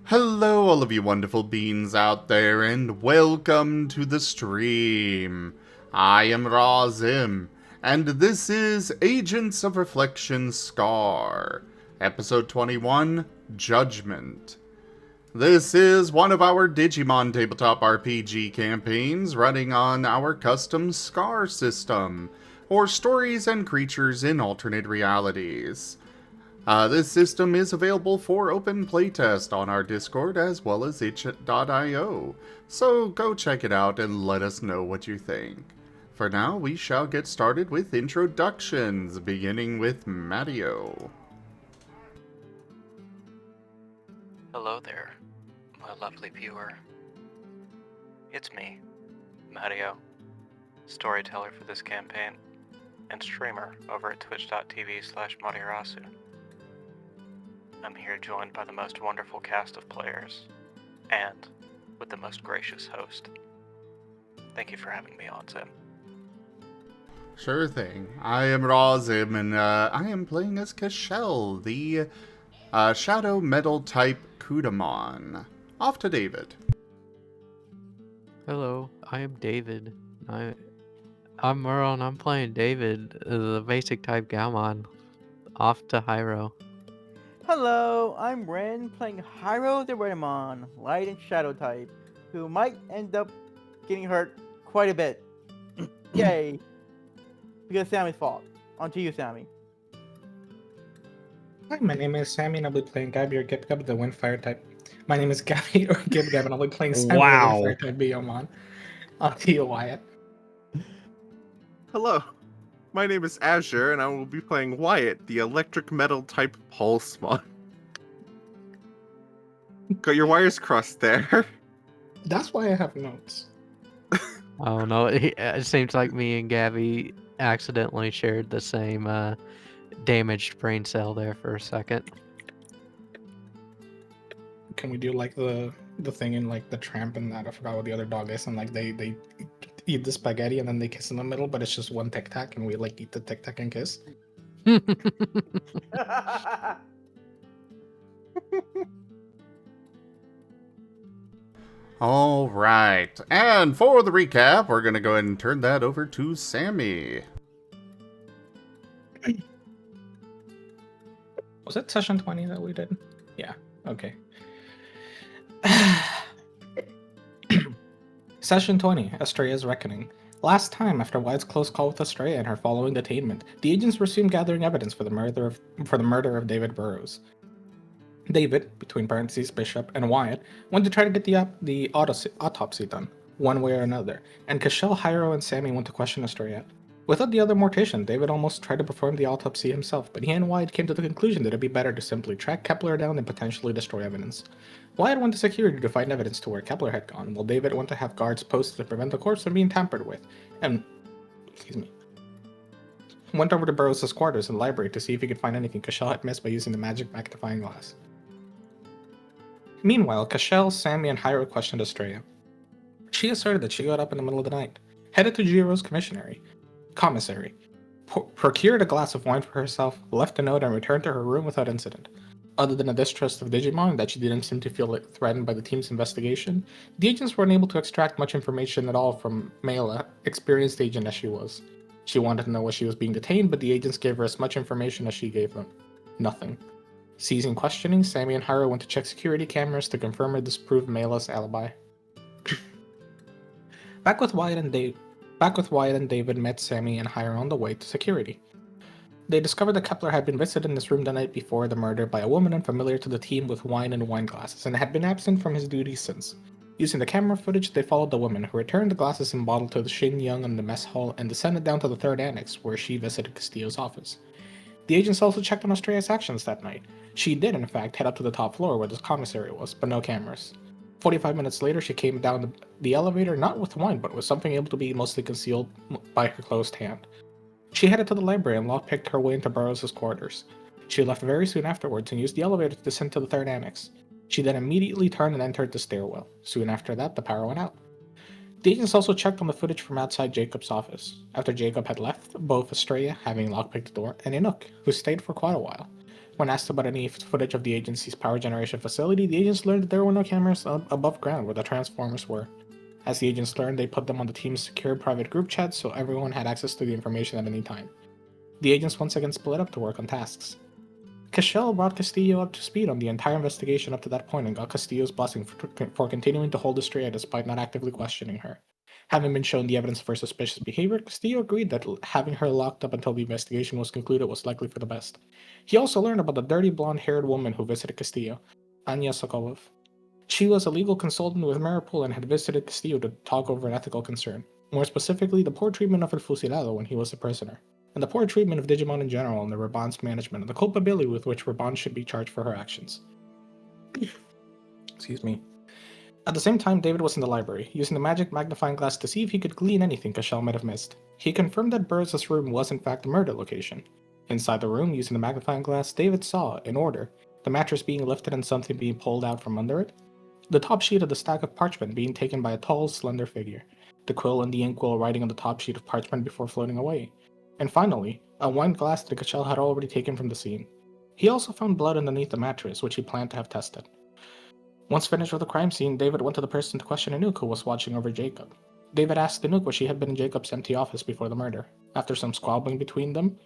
Hello, all of you wonderful beings out there, and welcome to the stream. I am Razim, and this is Agents of Reflection Scar, Episode 21, Judgement. This is one of our Digimon tabletop RPG campaigns running on our custom Scar system, or Stories and Creatures in Alternate Realities. This system is available for open playtest on our Discord as well as itch.io, so go check it out and let us know what you think. For now, we shall get started with introductions, beginning with Matteo. Hello there, my lovely viewer. It's me, Matteo, storyteller for this campaign, and streamer over at twitch.tv/Matirasu. I'm here joined by the most wonderful cast of players, and with the most gracious host. Thank you for having me on, Sam. Sure thing. I am Razim, and I am playing as Cashel, the Shadow Metal type Kudamon. Off to David. Hello, I am David. I'm Merl, and I'm playing David, the basic type Gammon. Off to Haiiro. Hello, I'm Ren, playing Haiiro the Redemon, light and shadow type, who might end up getting hurt quite a bit. Yay! Because Sammy's fault. On to you, Sammy. Hi, my name is Sammy, and I'll be playing Gabby or Gib-Gab, the Windfire type. My name is Gabby or Gib-Gab, and I'll be playing Sammy, Wow. the Windfire type Biyomon. On to you, Wyatt. Hello, my name is Azure, and I will be playing Wyatt, the electric metal type Pulsemon. Got your wires crossed there. That's why I have notes. Oh no, it seems like me and Gabby accidentally shared the same damaged brain cell there for a second. Can we do like the thing in like the Tramp and that? I forgot what the other dog is, and like they eat the spaghetti and then they kiss in the middle, but it's just one Tic Tac, and we like eat the Tic Tac and kiss. Alright, and for the recap, we're going to go ahead and turn that over to Sammy. Was it session 20 that we did? Yeah, okay. Session 20, Astraea's Reckoning. Last time, after Wyatt's close call with Astraea and her following detainment, the agents resumed gathering evidence for the murder of David Burrows. David, between parentheses Bishop, and Wyatt went to try to get the autopsy done, one way or another, and Cashel, Haiiro, and Sammy went to question Astraea. Without the other mortician, David almost tried to perform the autopsy himself, but he and Wyatt came to the conclusion that it'd be better to simply track Kepler down and potentially destroy evidence. Wyatt went to security to find evidence to where Kepler had gone, while David went to have guards posted to prevent the corpse from being tampered with, and went over to Burroughs' quarters and library to see if he could find anything Cashel had missed by using the magic magnifying glass. Meanwhile, Cashel, Sammy, and Haiiro questioned Astraea. She asserted that she got up in the middle of the night, headed to Jiro's commissary, procured a glass of wine for herself, left a note, and returned to her room without incident. Other than a distrust of Digimon that she didn't seem to feel threatened by the team's investigation, the agents weren't able to extract much information at all from Mela, experienced agent as she was. She wanted to know why she was being detained, but the agents gave her as much information as she gave them. Nothing. Ceasing questioning, Sammy and Haiiro went to check security cameras to confirm or disprove Mela's alibi. Back with Wyatt and David met Sammy and Haiiro on the way to security. They discovered that Kepler had been visited in this room the night before the murder by a woman unfamiliar to the team with wine and wine glasses, and had been absent from his duties since. Using the camera footage, they followed the woman, who returned the glasses and bottle to the Shin Young in the mess hall and descended down to the third annex, where she visited Castillo's office. The agents also checked on Astraea's actions that night. She did, in fact, head up to the top floor where the commissary was, but no cameras. 45 minutes later, she came down the elevator not with wine, but with something able to be mostly concealed by her closed hand. She headed to the library and lockpicked her way into Burroughs' quarters. She left very soon afterwards and used the elevator to descend to the third annex. She then immediately turned and entered the stairwell. Soon after that, the power went out. The agents also checked on the footage from outside Jacob's office. After Jacob had left, both Astraea, having lockpicked the door, and Inuk, who stayed for quite a while. When asked about any footage of the agency's power generation facility, the agents learned that there were no cameras above ground where the transformers were. As the agents learned, they put them on the team's secure private group chat so everyone had access to the information at any time. The agents once again split up to work on tasks. Cashel brought Castillo up to speed on the entire investigation up to that point and got Castillo's blessing for continuing to hold Astraea despite not actively questioning her. Having been shown the evidence of her suspicious behavior, Castillo agreed that having her locked up until the investigation was concluded was likely for the best. He also learned about the dirty blonde-haired woman who visited Castillo, Anya Sokolov. She was a legal consultant with Merl and had visited Castillo to talk over an ethical concern, more specifically the poor treatment of El Fusilado when he was a prisoner, and the poor treatment of Digimon in general and the Raban's management and the culpability with which Raban should be charged for her actions. Excuse me. At the same time, David was in the library, using the magic magnifying glass to see if he could glean anything Cashel might have missed. He confirmed that Burns' room was in fact the murder location. Inside the room, using the magnifying glass, David saw, in order, the mattress being lifted and something being pulled out from under it, the top sheet of the stack of parchment being taken by a tall, slender figure, the quill and the inkwell writing on the top sheet of parchment before floating away, and finally, a wine glass that Cashel had already taken from the scene. He also found blood underneath the mattress, which he planned to have tested. Once finished with the crime scene, David went to the person to question Anouk, who was watching over Jacob. David asked Anouk where she had been in Jacob's empty office before the murder. After some squabbling between them,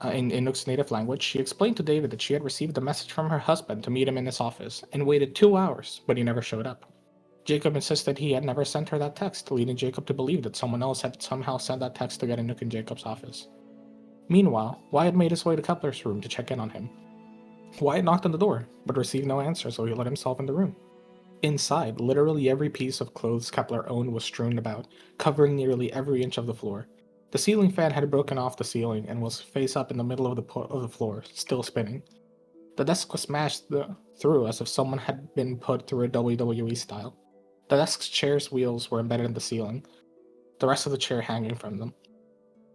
in Anouk's native language, she explained to David that she had received a message from her husband to meet him in his office, and waited 2 hours, but he never showed up. Jacob insisted he had never sent her that text, leading Jacob to believe that someone else had somehow sent that text to get Anouk in Jacob's office. Meanwhile, Wyatt made his way to Kepler's room to check in on him. Wyatt knocked on the door, but received no answer, so he let himself in the room. Inside, literally every piece of clothes Kepler owned was strewn about, covering nearly every inch of the floor. The ceiling fan had broken off the ceiling and was face up in the middle of the floor, still spinning. The desk was smashed through as if someone had been put through a WWE style. The desk's chair's wheels were embedded in the ceiling, the rest of the chair hanging from them.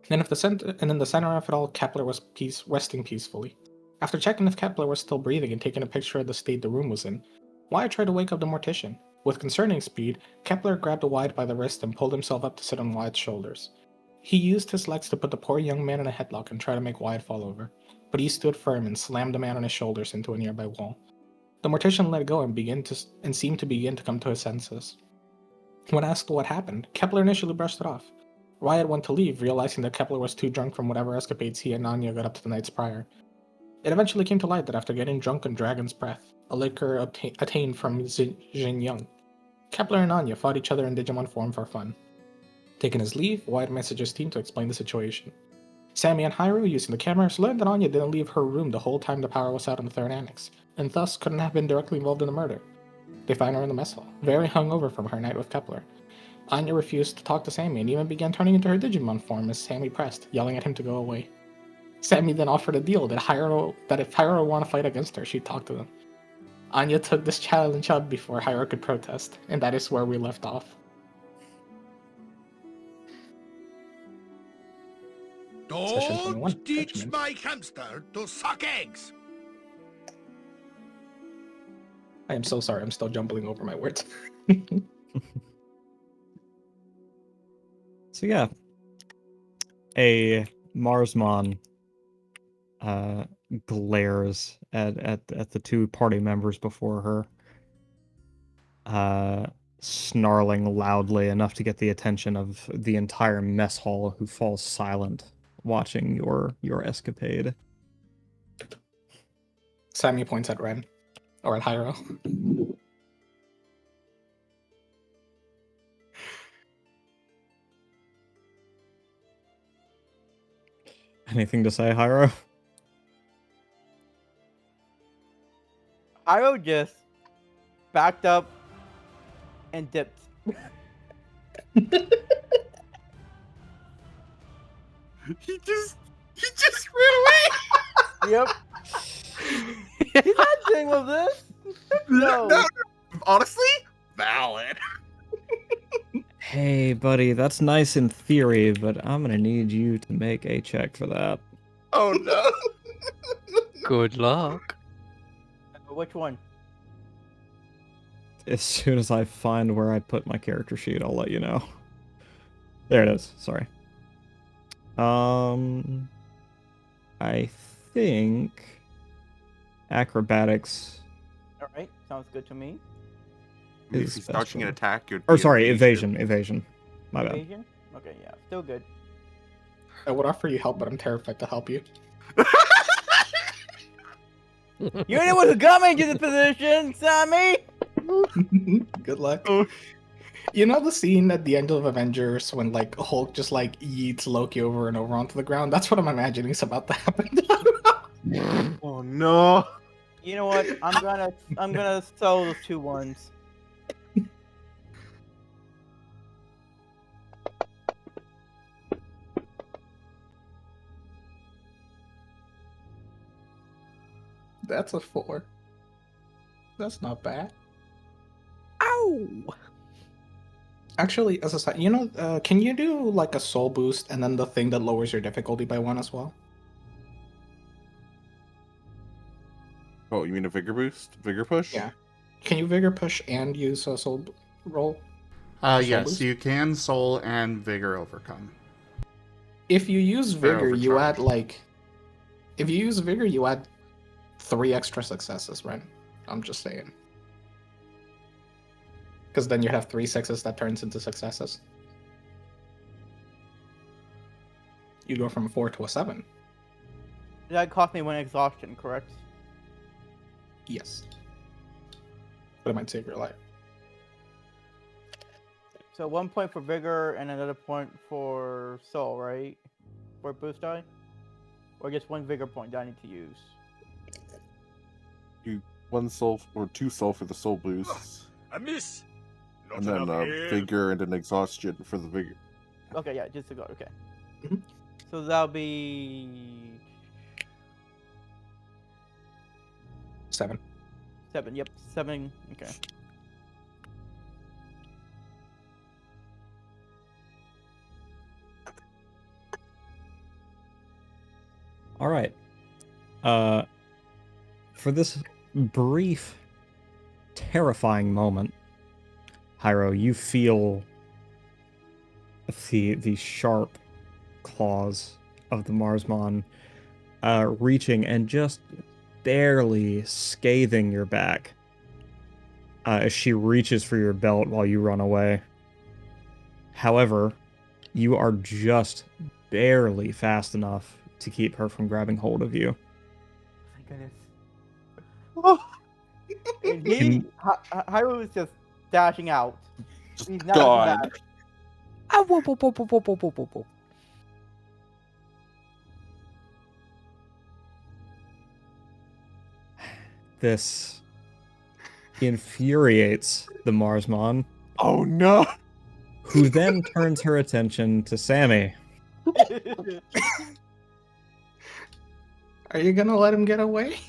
And in the center of it all, Kepler was resting peacefully. After checking if Kepler was still breathing and taking a picture of the state the room was in, Wyatt tried to wake up the mortician. With concerning speed, Kepler grabbed Wyatt by the wrist and pulled himself up to sit on Wyatt's shoulders. He used his legs to put the poor young man in a headlock and try to make Wyatt fall over, but he stood firm and slammed the man on his shoulders into a nearby wall. The mortician let go and seemed to begin to come to his senses. When asked what happened, Kepler initially brushed it off. Wyatt went to leave, realizing that Kepler was too drunk from whatever escapades he and Anya got up to the nights prior. It eventually came to light that after getting drunk on Dragon's Breath, a liquor attained from Jin Young, Kepler and Anya fought each other in Digimon form for fun. Taking his leave, Wyatt messaged his team to explain the situation. Sammy and Haiiro, using the cameras, learned that Anya didn't leave her room the whole time the power was out on the third annex, and thus couldn't have been directly involved in the murder. They find her in the mess hall, very hungover from her night with Kepler. Anya refused to talk to Sammy and even began turning into her Digimon form as Sammy pressed, yelling at him to go away. Sammy then offered a deal that if Haiiro wanted to fight against her, she'd talk to them. Anya took this challenge up before Haiiro could protest, and that is where we left off. Session 21, Don't teach Judgment. my hamster to suck eggs! I am so sorry, I'm still jumbling over my words. So yeah, a Marsmon glares at the two party members before her, snarling loudly enough to get the attention of the entire mess hall, who falls silent watching your escapade. Sammy points at Ren, or at Haiiro. Anything to say, Haiiro? Haiiro just backed up and dipped. He just ran away. Yep. He's not dealing with this. No. Honestly, valid. Hey, buddy, that's nice in theory, but I'm gonna need you to make a check for that. Oh no. Good luck. Which one? As soon as I find where I put my character sheet, I'll let you know. There it is. Sorry. I think Acrobatics. All right, sounds good to me. I mean, Is if he's dodging an special. attack, it would Or be sorry, evasion. My bad. Evasion? Okay, yeah, still good. I would offer you help, but I'm terrified to help you. You're the one who got me into this position, Sammy! Good luck. Oh. You know the scene at the end of Avengers when like Hulk just like yeets Loki over and over onto the ground? That's what I'm imagining is about to happen. Oh no! You know what? I'm gonna sell those 2 ones. That's a 4. That's not bad. Ow! Actually, as a side, can you do like a soul boost and then the thing that lowers your difficulty by 1 as well? Oh, you mean a vigor boost? Vigor push? Yeah. Can you vigor push and use a soul roll? Yes, boost? you can soul and vigor overcome. If you use vigor, you overcharge. add like. If you use vigor, you add 3 extra successes, right? I'm just saying. Because then you have 3 6s that turns into successes. You go from a 4 to a 7. That cost me 1 exhaustion, correct? Yes. But it might save your life. So 1 point for vigor and another point for soul, right? For boost die? Or just 1 vigor point that I need to use? 1 soul or 2 soul for the soul boosts, A miss. Not and then enough air. vigor and an exhaustion for the vigor. Okay, yeah, just to go, okay. Mhm. So that'll be 7. 7, yep, 7, okay. All right. For this brief, terrifying moment, Haiiro, you feel the sharp claws of the Marsmon reaching and just barely scathing your back as she reaches for your belt while you run away. However, you are just barely fast enough to keep her from grabbing hold of you. Thank goodness. And Haiiro is just dashing out. He's not looking God. back. Ah, whoop, whoop, whoop, whoop, whoop, whoop, whoop, whoop. This infuriates the Marsmon, Oh no! who then turns her attention to Sammy. Are you gonna let him get away?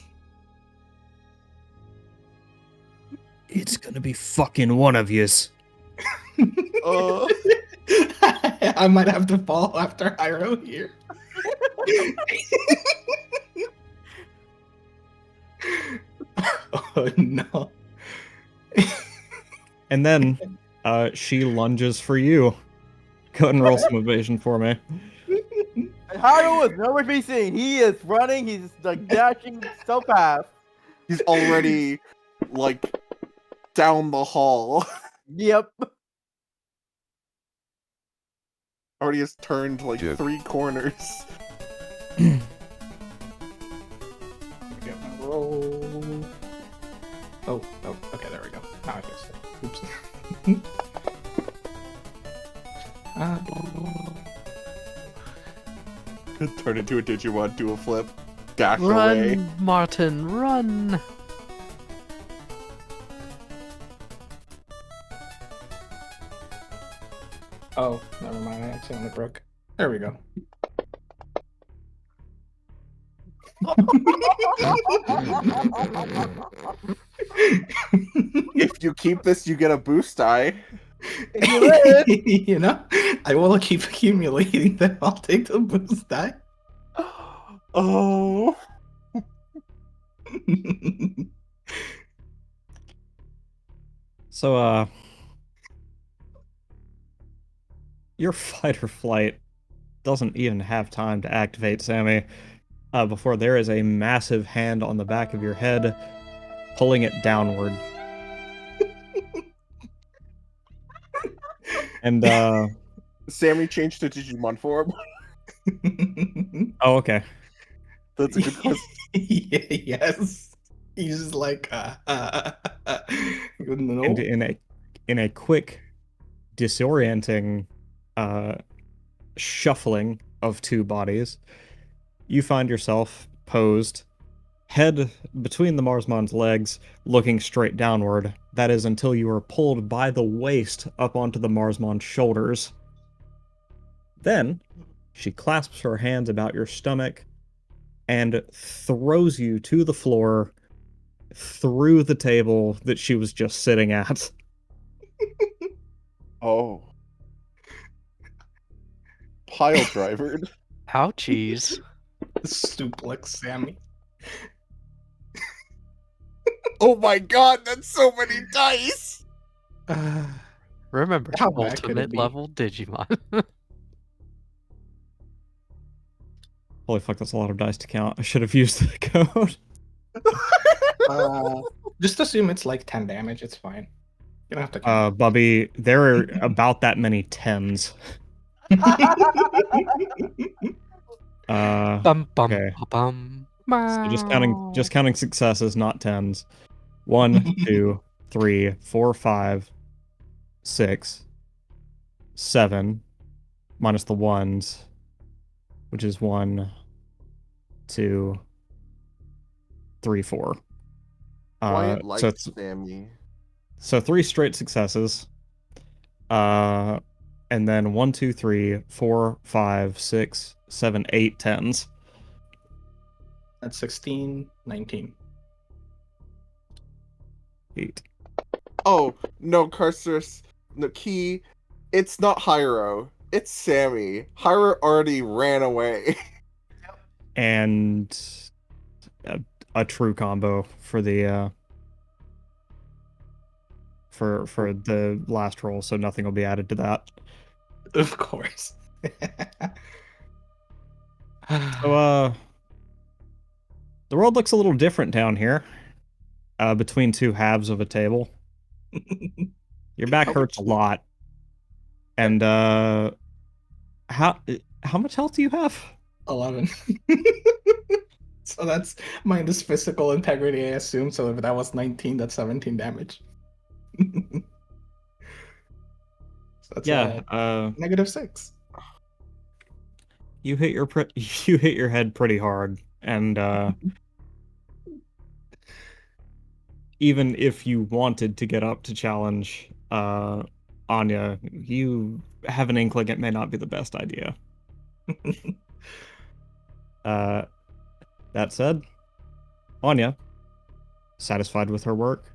It's gonna be fucking one of yous. I might have to follow after Haiiro here. Oh no. And then she lunges for you. Go ahead and roll some evasion for me. And Haiiro is nowhere to be seen. He is running, he's like dashing so fast. He's already, like, down the hall. Yep. Already has turned, like, Jib. 3 corners. Get my roll. Oh, okay, there we go. Now I fixed it. Oops. Turn into a Digimon, do a flip, dash away. Run, Marten, run! Oh, never mind. I accidentally broke. There we go. If you keep this, you get a boost die. If you live, You know, I will keep accumulating them. I'll take the boost die. Oh. So, your fight or flight doesn't even have time to activate, Sammy. before there is a massive hand on the back of your head, pulling it downward. And, Sammy changed to Digimon form. oh, okay. That's a good question. Yes. He's just like, no. And in a quick, disorienting, shuffling of two bodies, you find yourself posed, head between the Marsmon's legs, looking straight downward. That is until you are pulled by the waist up onto the Marsmon's shoulders. Then, she clasps her hands about your stomach and throws you to the floor through the table that she was just sitting at. Oh. Pile drivered. Ouchies. Suplex Sammy. Oh my god, that's so many dice! Remember, How bad could it ultimate be? level Digimon. Holy fuck, that's a lot of dice to count. I should have used the code. Just assume it's like 10 damage. It's fine. You don't have to count. Bubby, there are about that many tens. Bum bum Okay. bum. So just counting successes, not tens. 1, 2, 3, 4, 5, 6, 7, minus the ones, which is 1, 2, 3, 4. Wyatt So likes it's Sammy. 3 straight successes. And then 1, 2, 3, 4, 5, 6, 7, 8 tens. That's 16, 19. 8. Oh, no, Carcerus. No, Key. It's not Haiiro. It's Sammy. Haiiro already ran away. And a true combo for the for the last roll, so nothing will be added to that. Of course. So the world looks a little different down here. Between two halves of a table. Your back How hurts a much- lot. And how much health do you have? 11. So that's minus physical integrity, I assume. So if that was 19, that's 17 damage. So that's Yeah, negative 6. you hit your head pretty hard, and even if you wanted to get up to challenge Anya, you have an inkling it may not be the best idea. That said, Anya, satisfied with her work,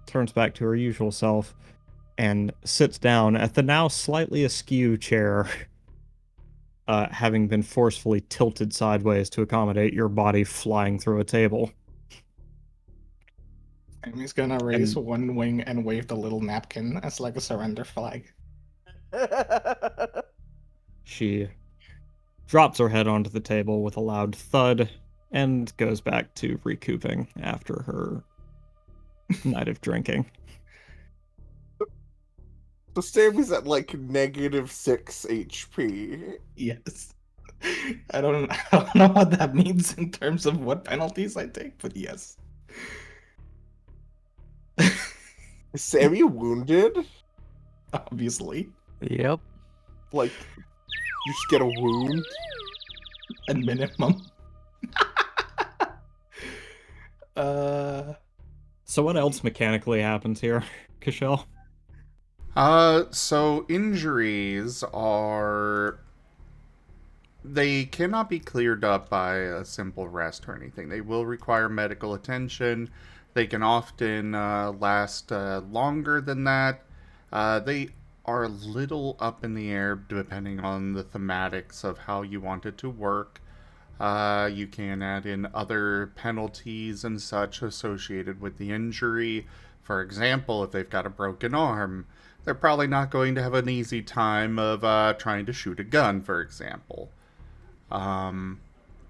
turns back to her usual self and sits down at the now slightly askew chair, having been forcefully tilted sideways to accommodate your body flying through a table. And he's gonna raise one wing and wave the little napkin as like a surrender flag. She drops her head onto the table with a loud thud and goes back to recouping after her night of drinking. So Sammy's at like negative 6 HP. Yes. I don't know what that means in terms of what penalties I take, but yes. Is Sammy wounded? Obviously. Yep. Like, you just get a wound? At minimum. So what else mechanically happens here, Kashel? So injuries are... They cannot be cleared up by a simple rest or anything. They will require medical attention. They can often last longer than that. They are a little up in the air depending on the thematics of how you want it to work. You can add in other penalties and such associated with the injury. For example, if they've got a broken arm, they're probably not going to have an easy time of trying to shoot a gun, for example.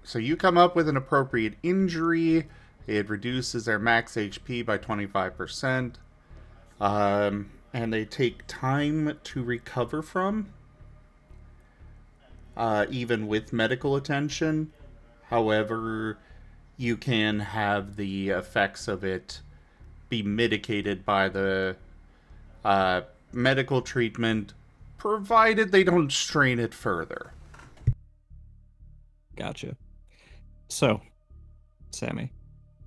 So you come up with an appropriate injury. It reduces their max HP by 25%. And they take time to recover from, even with medical attention. However, you can have the effects of it be mitigated by the medical treatment, provided they don't strain it further. Gotcha. So, Sammy.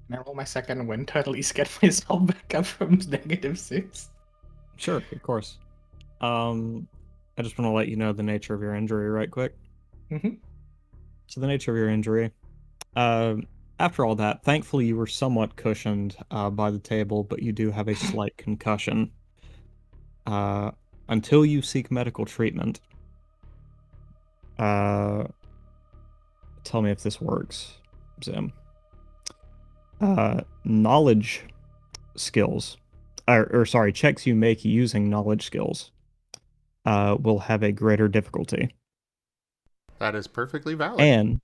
Can I roll my second win to at least get myself back up from -6? Sure, of course. I just want to let you know the nature of your injury right quick. Mm-hmm. So the nature of your injury. After all that, thankfully you were somewhat cushioned by the table, but you do have a slight concussion. Until you seek medical treatment. Tell me if this works, Zim. Knowledge skills, checks you make using knowledge skills will have a greater difficulty. That is perfectly valid.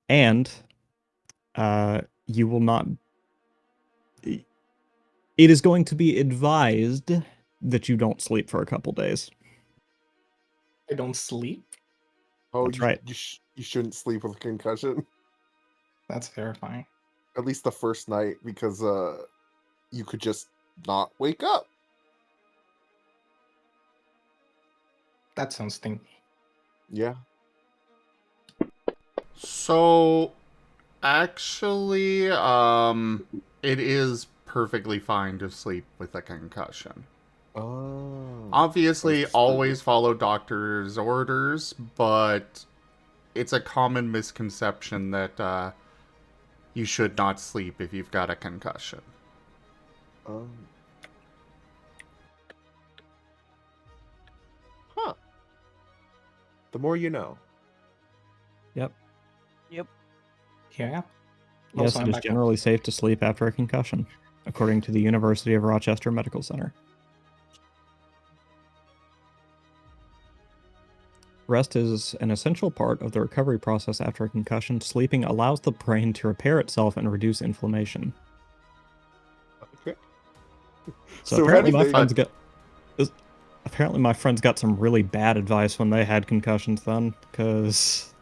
And you will not... It is going to be advised that you don't sleep for a couple days. I don't sleep? Oh, That's right. You shouldn't sleep with a concussion. That's terrifying. At least the first night, because you could just not wake up. That sounds stinky. Yeah. So, actually, it is perfectly fine to sleep with a concussion. Oh. Obviously, always follow doctor's orders, but it's a common misconception that you should not sleep if you've got a concussion. Huh. The more you know. Yep. Yeah. Yes, Also, it I'm is back up. generally safe to sleep after a concussion, according to the University of Rochester Medical Center. Rest is an essential part of the recovery process after a concussion. Sleeping allows the brain to repair itself and reduce inflammation. Okay. So apparently anything- my friends got some really bad advice when they had concussions then, because...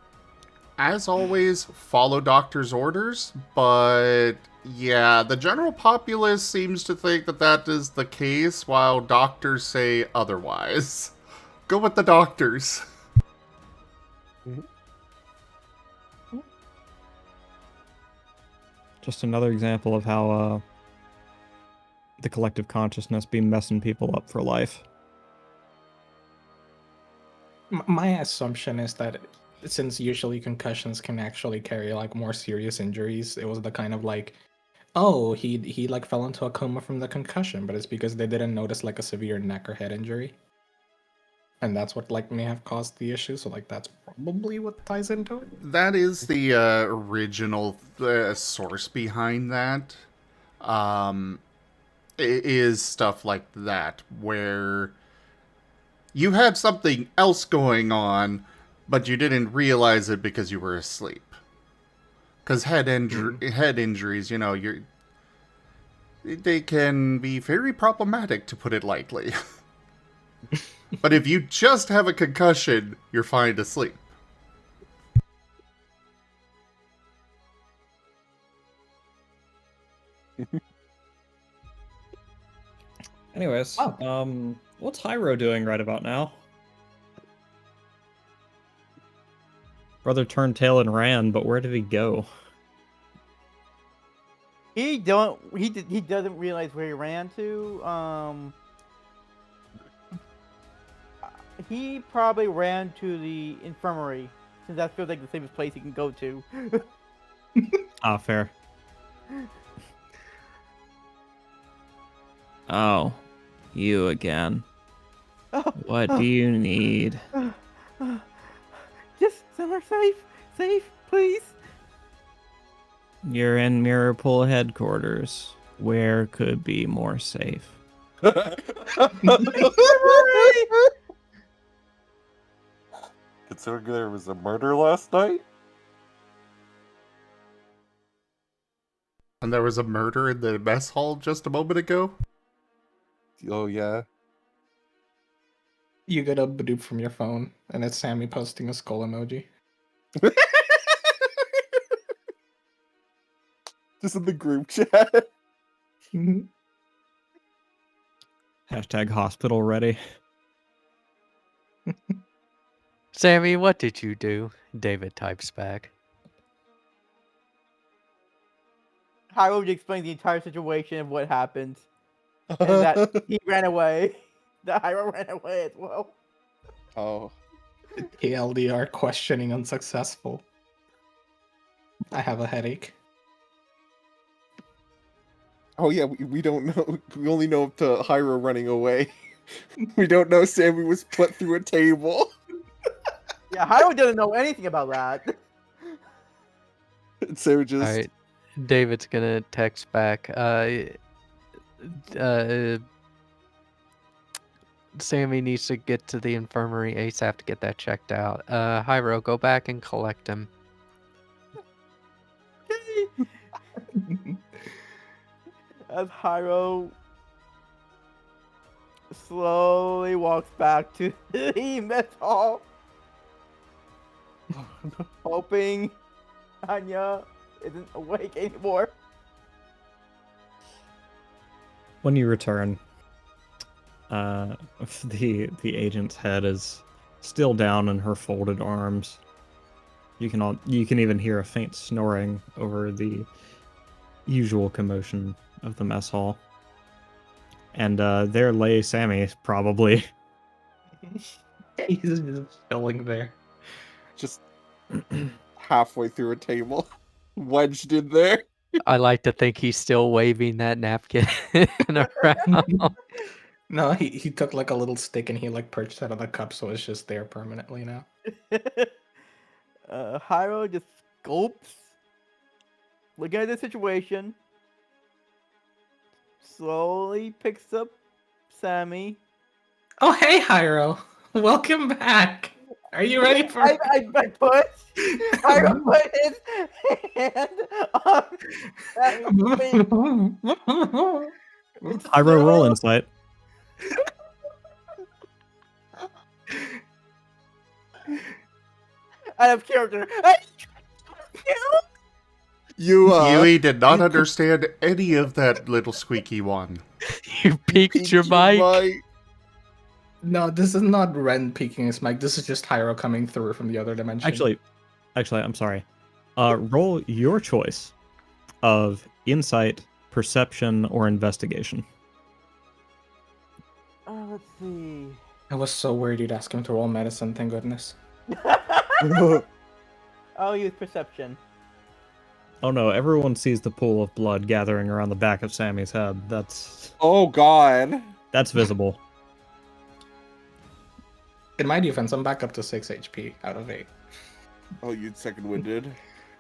As always, follow doctor's orders, but yeah, the general populace seems to think that that is the case, while doctors say otherwise. Go with the doctors. Just another example of how the collective consciousness be messing people up for life. My assumption is that since usually concussions can actually carry like more serious injuries, it was the kind of like, oh, he like fell into a coma from the concussion, but it's because they didn't notice like a severe neck or head injury. And that's what like may have caused the issue, so like that's probably what ties into it. That is the original source behind that. It is stuff like that, where you had something else going on, but you didn't realize it because you were asleep. Because head injuries, you know, they can be very problematic, to put it lightly. But if you just have a concussion, you're fine to sleep. Anyways, what's Haiiro doing right about now? Brother turned tail and ran, but where did he go? He doesn't realize where he ran to. He probably ran to the infirmary, since that feels like the safest place he can go to. Fair. Oh, you again. What do you need? Just somewhere safe, please. You're in Mirrorpool headquarters. Where could be more safe? Considering there was a murder last night? And there was a murder in the mess hall just a moment ago? Oh yeah. You get a Badoop from your phone, and it's Sammy posting a skull emoji. Just in the group chat. Hashtag hospital ready. Sammy, what did you do? David types back. Haiiro explains the entire situation of what happened. And that he ran away. That Haiiro ran away as well. Oh. TLDR questioning unsuccessful. I have a headache. Oh yeah, we don't know. We only know to Haiiro running away. We don't know Sammy was put through a table. Yeah, Haiiro doesn't know anything about that. Sarah just. All right, David's gonna text back. Sammy needs to get to the infirmary ASAP to get that checked out. Haiiro, go back and collect him. As Haiiro slowly walks back to the mess hall, hoping Anya isn't awake anymore. When you return, the agent's head is still down in her folded arms. You can even hear a faint snoring over the usual commotion of the mess hall. And there lay Sammy, probably. He's just chilling there. Just halfway through a table. Wedged in there. I like to think he's still waving that napkin around. No, he took like a little stick and he like perched it on the cup, so it's just there permanently now. Haiiro just gulps, looking at the situation, slowly picks up Sammy. Oh hey Haiiro, welcome back. Are you ready for? I Haiiro put his hand on Sammy's face. Haiiro, roll insight. Out of character. Yui did not understand any of that, little squeaky one. You peeked your mic. No, this is not Ren peeking his mic. This is just Haiiro coming through from the other dimension. Actually, I'm sorry. Roll your choice of insight, perception, or investigation. Let's see. I was so worried you'd ask him to roll medicine. Thank goodness. I'll use perception. Oh no, everyone sees the pool of blood gathering around the back of Sammy's head. That's God. That's visible. In my defense, I'm back up to 6 HP out of 8. Oh, you second-winded?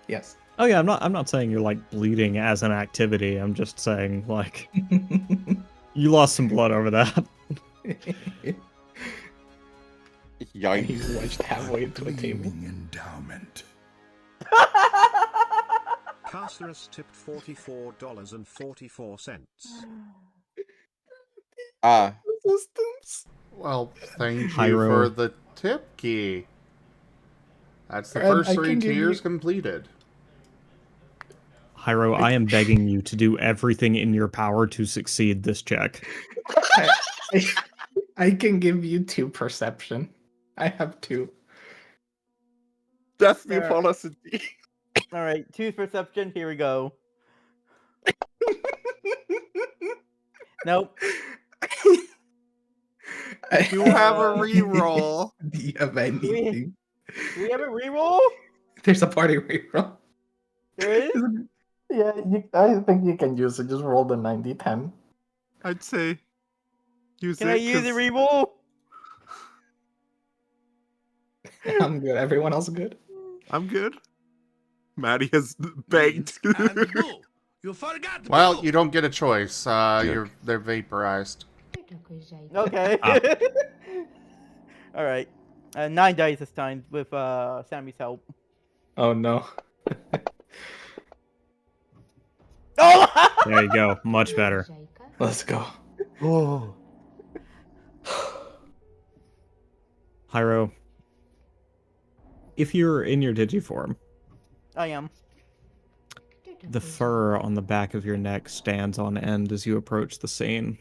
Yes. Oh yeah, I'm not saying you're like bleeding as an activity. I'm just saying like you lost some blood over that. Yikes. He's wedged halfway into the table. Endowment. Carcerus tipped $44.44. Resistance. Well, thank you Haiiro. for the tip key. That's the And first I 3 can give tiers you- completed. Haiiro, I am begging you to do everything in your power to succeed this check. I can give you 2 perception. I have 2. Death be upon us indeed. Alright, 2 perception, here we go. Nope. You have a reroll. Do you have anything? Do we have a reroll? There's a party reroll. There is? Yeah, I think you can use it. Just roll the 90-10. I'd say use Can it. I use a 'cause reroll? I'm good. Everyone else good? I'm good. Maddie has begged. You forgot. Well, you don't get a choice. They're vaporized. Okay. Ah. Alright. 9 dice this time with Sammy's help. Oh no. Oh! There you go. Much better. Let's go. Oh. Haiiro, if you're in your Digiform, I am. the fur on the back of your neck stands on end as you approach the scene.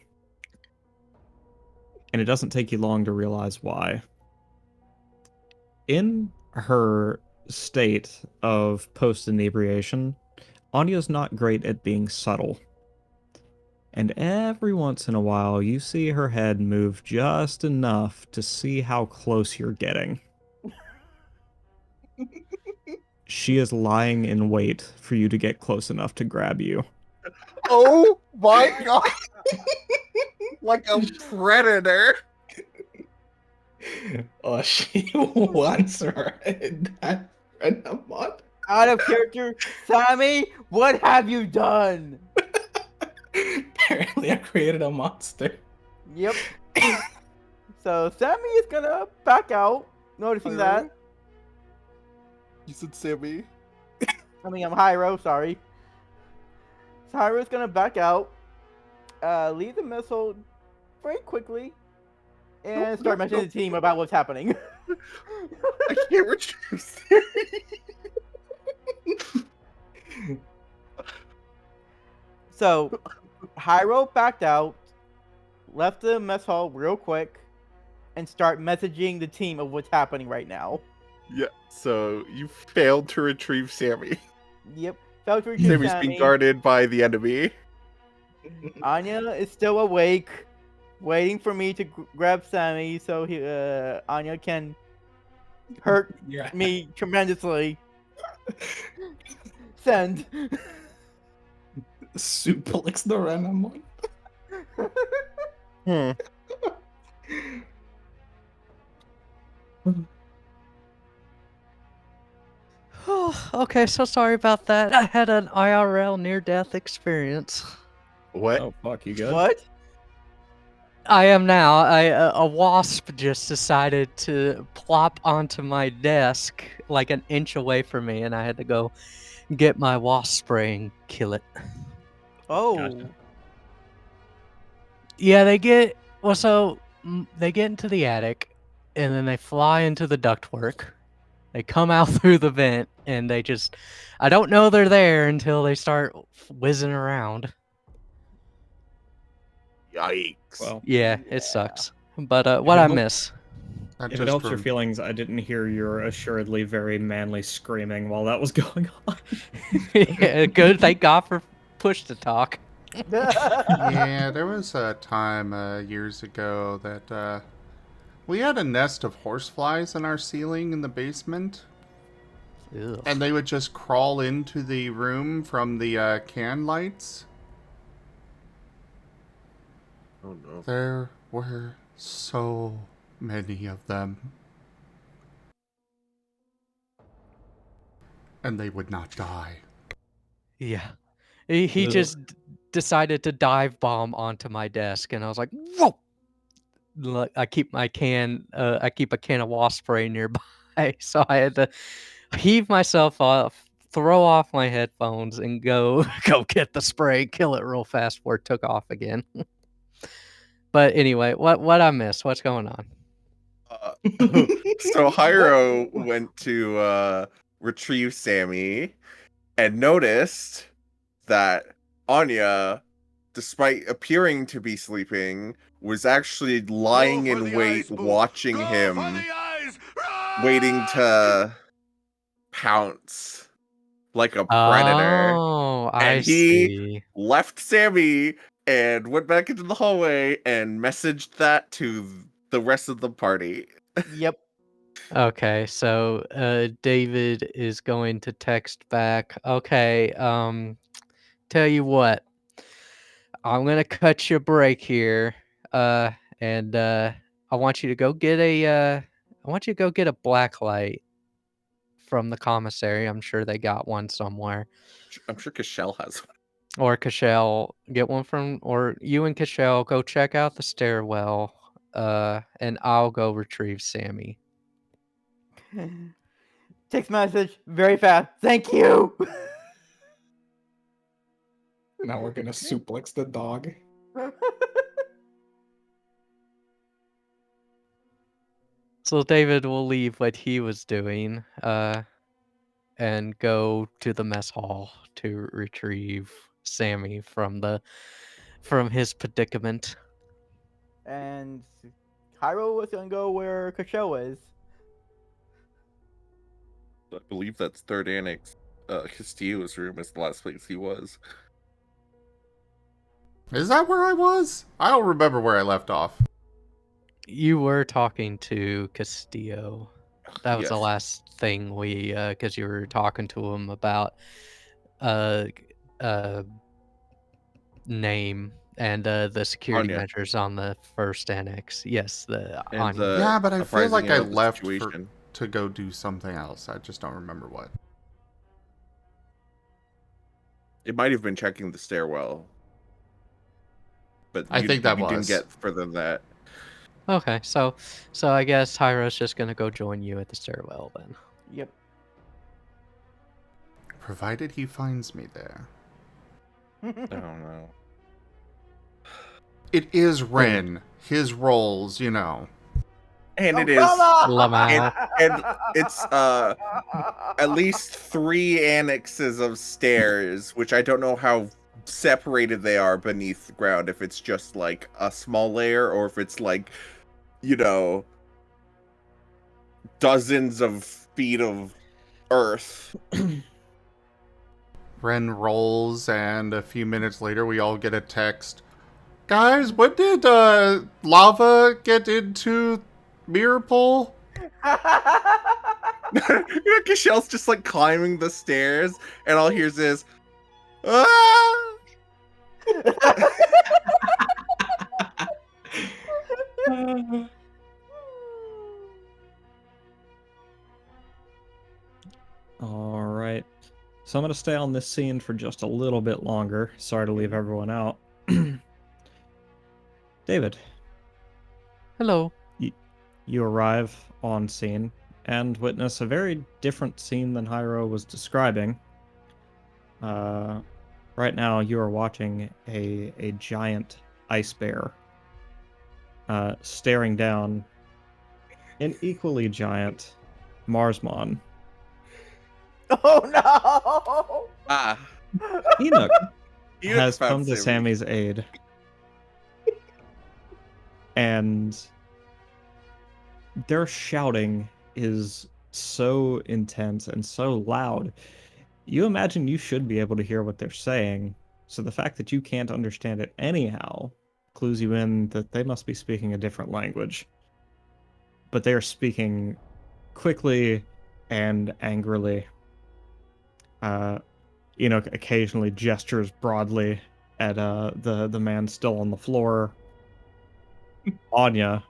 And it doesn't take you long to realize why. In her state of post-inebriation, Anya's not great at being subtle. And every once in a while, you see her head move just enough to see how close you're getting. She is lying in wait for you to get close enough to grab you. Oh my god! Like a predator. Oh, she wants her in that Renamon. Out of character, Sammy, what have you done? Apparently, I created a monster. Yep. So Sammy is gonna back out, noticing that. You said Sammy? I mean, I'm Haiiro, sorry. So Hairo's gonna back out, leave the missile very quickly, and start mentioning to the team about what's happening. I can't retrieve Sammy. So Haiiro backed out, left the mess hall real quick, and start messaging the team of what's happening right now. Yeah, so you failed to retrieve Sammy. Yep. Felt to retrieve Sammy's Sammy. being guarded by the enemy. Anya is still awake, waiting for me to grab Sammy so Anya can hurt Yeah. me tremendously. Send. Suplex the Renamon. Oh, okay, so sorry about that. I had an IRL near-death experience. What? Oh, fuck, you good? What? I am now. A wasp just decided to plop onto my desk like an inch away from me, and I had to go get my wasp spray and kill it. Oh. Gotcha. Yeah, they get they get into the attic, and then they fly into the ductwork. They come out through the vent, and I don't know they're there until they start whizzing around. Yikes. Well, Yeah, it sucks. But what I miss? That if it just helps your rem- feelings, I didn't hear your assuredly very manly screaming while that was going on. Yeah, good. Thank God for push to talk. Yeah, there was a time years ago that we had a nest of horseflies in our ceiling in the basement, Ugh. and they would just crawl into the room from the can lights. Oh no. There were so many of them. And they would not die. Yeah. He Ugh. just decided to dive bomb onto my desk, and I was like, whoa! I keep a can of wasp spray nearby, so I had to heave myself off, throw off my headphones, and go get the spray, kill it real fast before it took off again. But anyway, what I missed? What's going on? So Haiiro went to retrieve Sammy and noticed that Anya, despite appearing to be sleeping, was actually lying in wait, watching him, waiting to pounce like a predator. Oh, I And he see. left Sammy and went back into the hallway and messaged that to the rest of the party. Yep. Okay, so David is going to text back. Okay, tell you what, I'm gonna cut you a break here, and I want you to go get a black light from the commissary. I'm sure they got one somewhere. I'm sure Cashel has one. Or Cashel, get one from, or you and Cashel go check out the stairwell, and I'll go retrieve Sammy. Text message very fast. Thank you. Now we're gonna suplex the dog. So David will leave what he was doing, and go to the mess hall to retrieve Sammy from his predicament. And Haiiro was gonna go where Kasho is. I believe that's third annex. Castillo's room is the last place he was. Is that where I was? I don't remember where I left off. You were talking to Castillo. That was the Yes. last thing we, because you were talking to him about name and the security Anya. measures on the first annex. Yes, the And Anya. the Yeah, but I feel uprising like I of the left situation. to go do something else. I just don't remember what. It might have been checking the stairwell. But I think that you didn't was. get further than that. Okay, so I guess Hairo's just gonna go join you at the stairwell then. Yep. Provided he finds me there. I don't know. It is Ren. His roles, you know. And Oh, it is. come on! Lamau. And it's at least 3 annexes of stairs, which I don't know how separated they are beneath the ground, if it's just like a small layer or if it's like, you know, dozens of feet of earth. Ren rolls, and a few minutes later, we all get a text. Guys, when did lava get into Mirror Pole? Kashel's just like climbing the stairs, and all hears is, ah! All right. So I'm going to stay on this scene for just a little bit longer. Sorry to leave everyone out. David, Hello. you arrive on scene and witness a very different scene than Haiiro was describing. Right now, you are watching a giant ice bear staring down an equally giant Marsmon. Oh no! Ah. Enoch Enoch has found come to Sammy. Sammy's aid. And their shouting is so intense and so loud. You imagine you should be able to hear what they're saying. So the fact that you can't understand it anyhow clues you in that they must be speaking a different language. But they are speaking quickly and angrily. Enoch occasionally gestures broadly at the man still on the floor. Anya,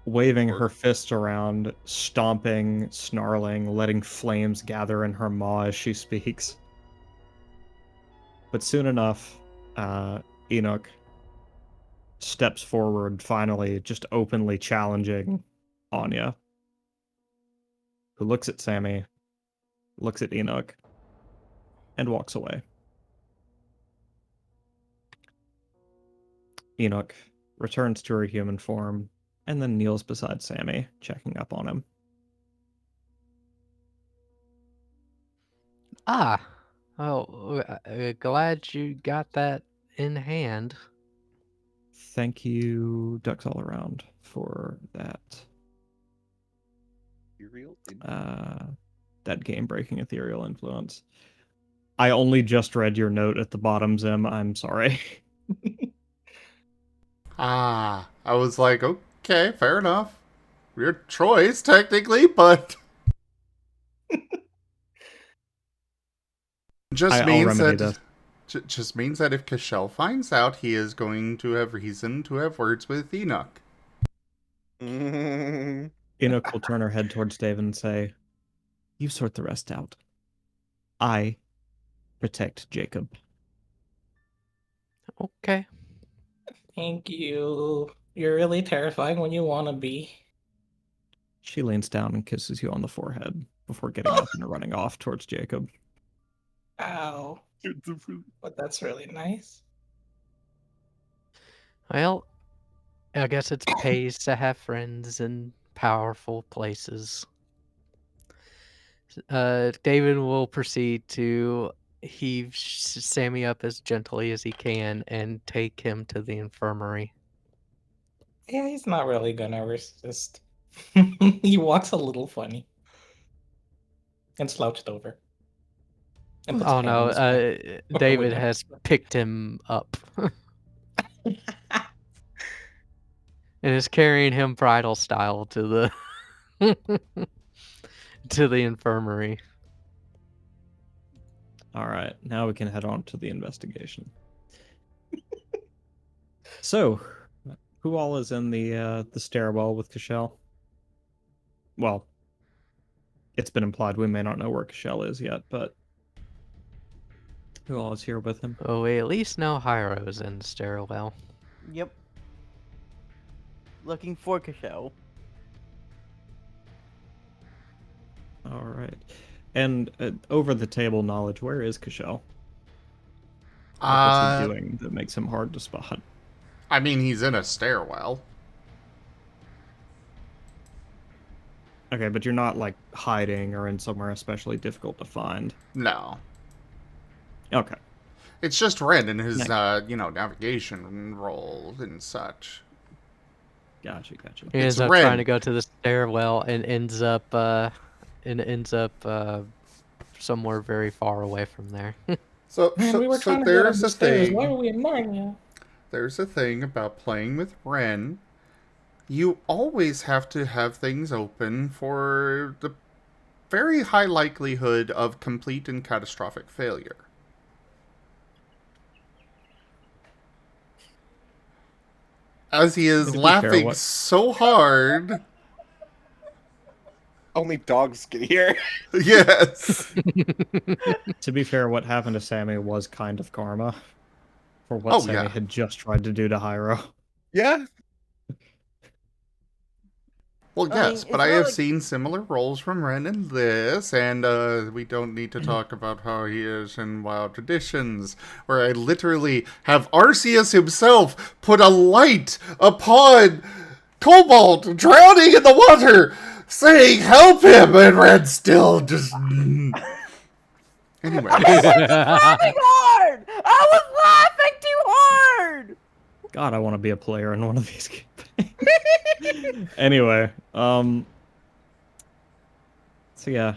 waving her fist around, stomping, snarling, letting flames gather in her maw as she speaks. But soon enough, Enoch steps forward, finally, just openly challenging Anya, who looks at Sammy, looks at Enoch, and walks away. Enoch returns to her human form, and then kneels beside Sammy, checking up on him. Ah. Oh, glad you got that in hand. Thank you, Ducks All Around, for that. That game-breaking ethereal influence. I only just read your note at the bottom, Zim. I'm sorry. I was like, okay, fair enough. Your choice, technically, but just means that just means that if Cashel finds out, he is going to have reason to have words with Enoch. Enoch will turn her head towards David and say, "You sort the rest out. I protect Jacob." Okay. Thank you. You're really terrifying when you want to be. She leans down and kisses you on the forehead before getting up and running off towards Jacob. Ow. But that's really nice. Well, I guess it pays to have friends in powerful places. David will proceed to heave Sammy up as gently as he can and take him to the infirmary. Yeah, he's not really gonna resist. He walks a little funny. And slouched over. And puts a Oh hand on no, his back. David With him. has picked him up and is carrying him bridal style to the to the infirmary. All right, now we can head on to the investigation. So, who all is in the stairwell with Cashel? Well, it's been implied we may not know where Cashel is yet, but who all is here with him? Oh, we at least know Hairo's in the stairwell. Yep. Looking for Cashel. All right, and over the table knowledge, where is Cashel? What's he doing that makes him hard to spot? I mean, he's in a stairwell. Okay, but you're not like hiding or in somewhere especially difficult to find. No. Okay. It's just Ren and his, Nice. navigation role and such. Gotcha. He ends up trying to go to the stairwell and ends up somewhere very far away from there. So, Man, we were so trying to get up there's the a stairs. Why are thing. we in Narnia? There's a thing about playing with Ren. You always have to have things open for the very high likelihood of complete and catastrophic failure. As he is To be fair, laughing so hard. Only dogs can hear. Yes. To be fair, what happened to Sammy was kind of karma for what Sammy had just tried to do to Haiiro. Yeah. Well, I mean, yes, but it's I not have like- seen similar roles from Ren in this, and we don't need to talk about how he is in Wild Traditions, where I literally have Arceus himself put a light upon Cobalt drowning in the water, saying, "Help him!" and Ren still just... Anyway. Laughing hard! I was laughing too hard! God, I want to be a player in one of these campaigns. Anyway, so yeah,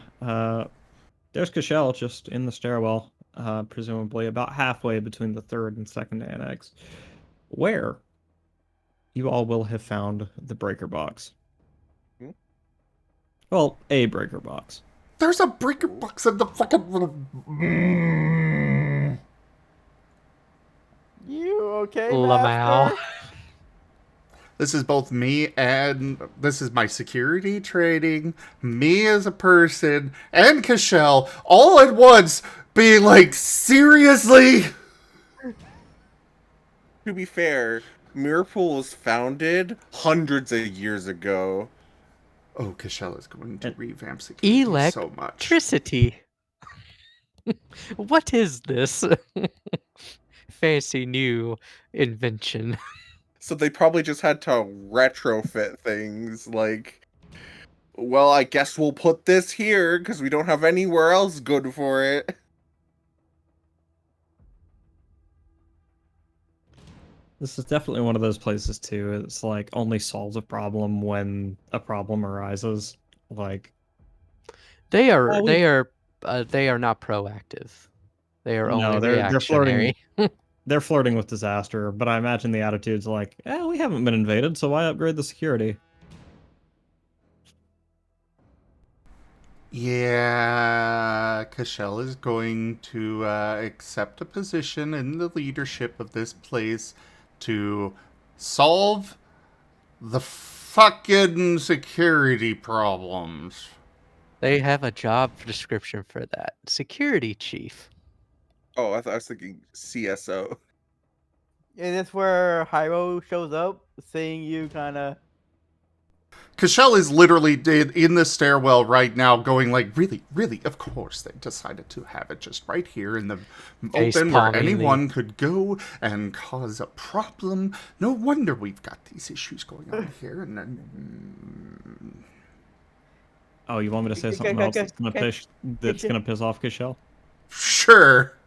there's Cashel just in the stairwell, presumably about halfway between the third and second annex, where you all will have found the breaker box. Well, a breaker box. There's a breaker box in the fucking... You okay, Lamau. Master? This is both me and this is my security training, me as a person, and Cashel all at once being like, seriously? To be fair, Mirrorpool was founded hundreds of years ago. Oh, Cashel is going to revamp security so much. Electricity. What is this fancy new invention? So they probably just had to retrofit things like, well, I guess we'll put this here because we don't have anywhere else good for it. This is definitely one of those places too. It's like only solves a problem when a problem arises. Like They are not proactive. They are only they're flirting. reactionary. They're flirting with disaster, but I imagine the attitude's like, we haven't been invaded, so why upgrade the security? Yeah, Cashel is going to accept a position in the leadership of this place to solve the fucking security problems. They have a job description for that. Security chief. Oh, I was thinking CSO. Is this where Haiiro shows up, seeing you kind of... Cashel is literally in the stairwell right now going like, really, really, of course they decided to have it just right here in the Face open where palming the- anyone could go and cause a problem. No wonder we've got these issues going on here. And then... Oh, you want me to say something else that's gonna piss off Cashel? Sure.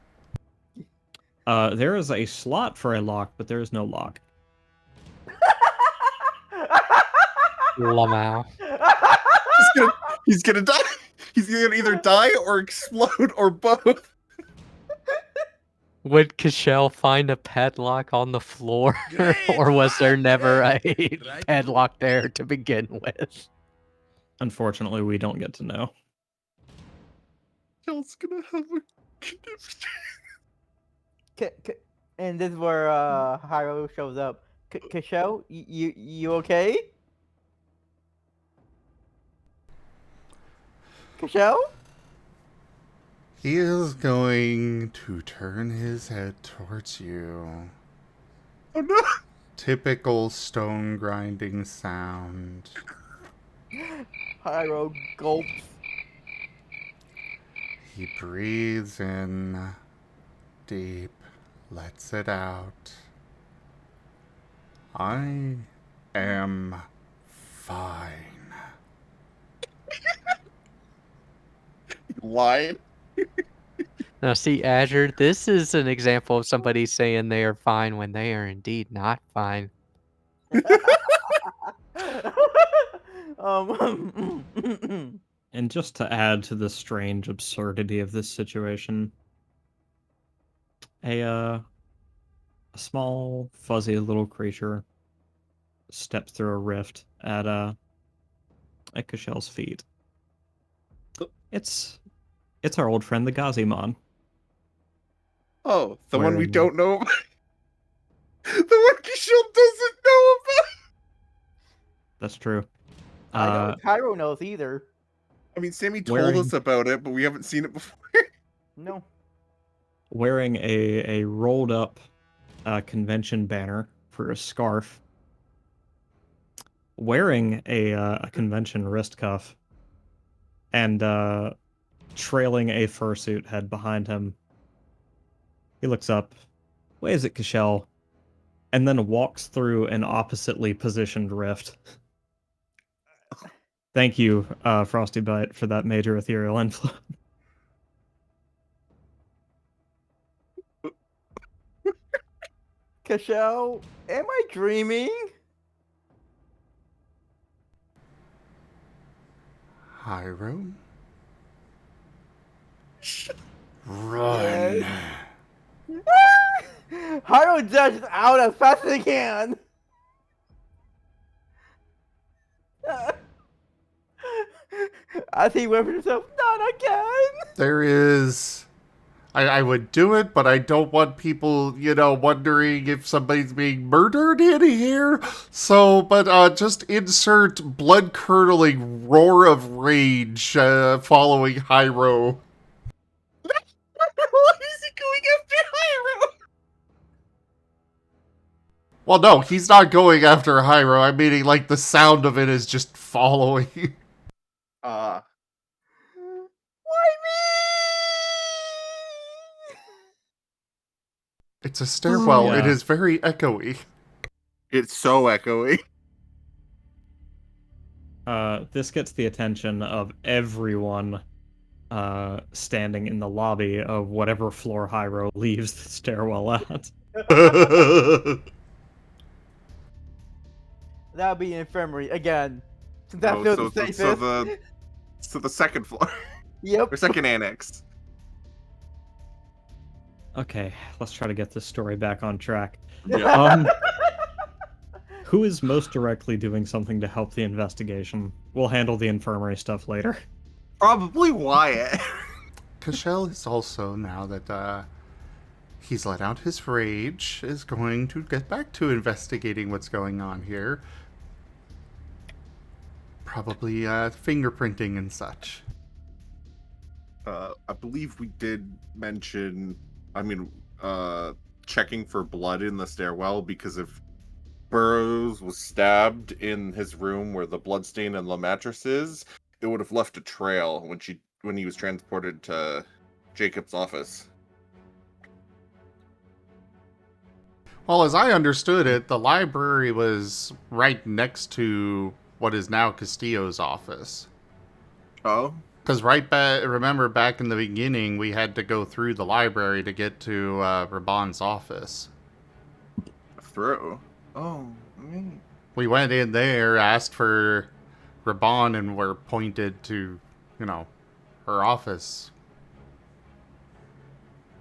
There is a slot for a lock, but there is no lock. Lamau. He's gonna die. He's gonna either die or explode or both. Would Cashel find a padlock on the floor, Great or was there never a Right. padlock there to begin with? Unfortunately, we don't get to know. Cashell's gonna have a And this is where Haiiro shows up. Cashel, you okay? Cashel? He is going to turn his head towards you. Oh no! Typical stone grinding sound. Haiiro gulps. He breathes in deep, lets it out. I am fine. Lying. Now, see, Azure, this is an example of somebody saying they are fine when they are indeed not fine. And just to add to the strange absurdity of this situation, a small, fuzzy little creature steps through a rift at Kashel's feet. It's our old friend the Gazimon. Oh, the one we Wearing- don't know about. The one Cashel doesn't know about. That's true. I know Haiiro knows either. I mean, Sammy told Wearing- us about it, but we haven't seen it before. No. Wearing a rolled up convention banner for a scarf. Wearing a convention wrist cuff. And trailing a fursuit head behind him. He looks up, waves at Cashel, and then walks through an oppositely positioned rift. Thank you, Frosty Bite, for that major ethereal influence. Cashel, am I dreaming? Haiiro? Run. Haiiro dashes out as fast as he can. As he whimpers himself, not again. There is... I would do it, but I don't want people, wondering if somebody's being murdered in here. So, but just insert blood-curdling roar of rage following Haiiro. Why is he going after Haiiro? Well, no, he's not going after Haiiro. I'm meaning, like, the sound of it is just following. Why me? It's a stairwell. Yeah. It is very echoey. It's so echoey. This gets the attention of everyone standing in the lobby of whatever floor Haiiro leaves the stairwell at. That would be an infirmary again. Since that Oh, feels so, the the, safest. so the second floor. Yep. Or second annex. Okay, let's try to get this story back on track. Yeah. Who is most directly doing something to help the investigation? We'll handle the infirmary stuff later. Probably Wyatt. Cashel is also, now that he's let out his rage, is going to get back to investigating what's going on here. Probably fingerprinting and such. I believe we did mention, checking for blood in the stairwell, because if Burroughs was stabbed in his room where the bloodstain and the mattress is, it would have left a trail when he was transported to Jacob's office. Well, as I understood it, the library was right next to what is now Castillo's office. Oh? Because remember back in the beginning, we had to go through the library to get to Raban's office. Through? Oh, me. We went in there, asked for Raban, and were pointed to, her office.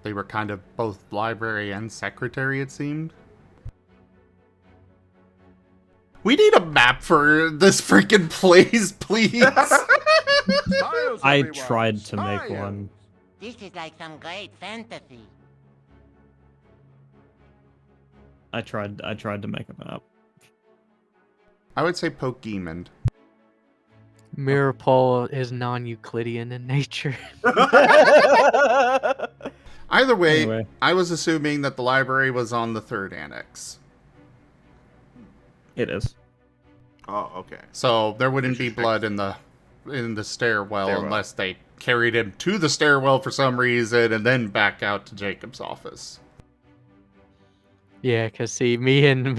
They were kind of both library and secretary, it seemed. We need a map for this freaking place, please. I tried to make one. This is like some great fantasy. I tried to make a map. I would say Pokemon. Mirror pole is non-Euclidean in nature. Either way, Anyway. I was assuming that the library was on the third annex. It is. Oh, okay. So there wouldn't be blood in the stairwell unless they carried him to the stairwell for some reason and then back out to Jacob's office. Yeah, because see, me and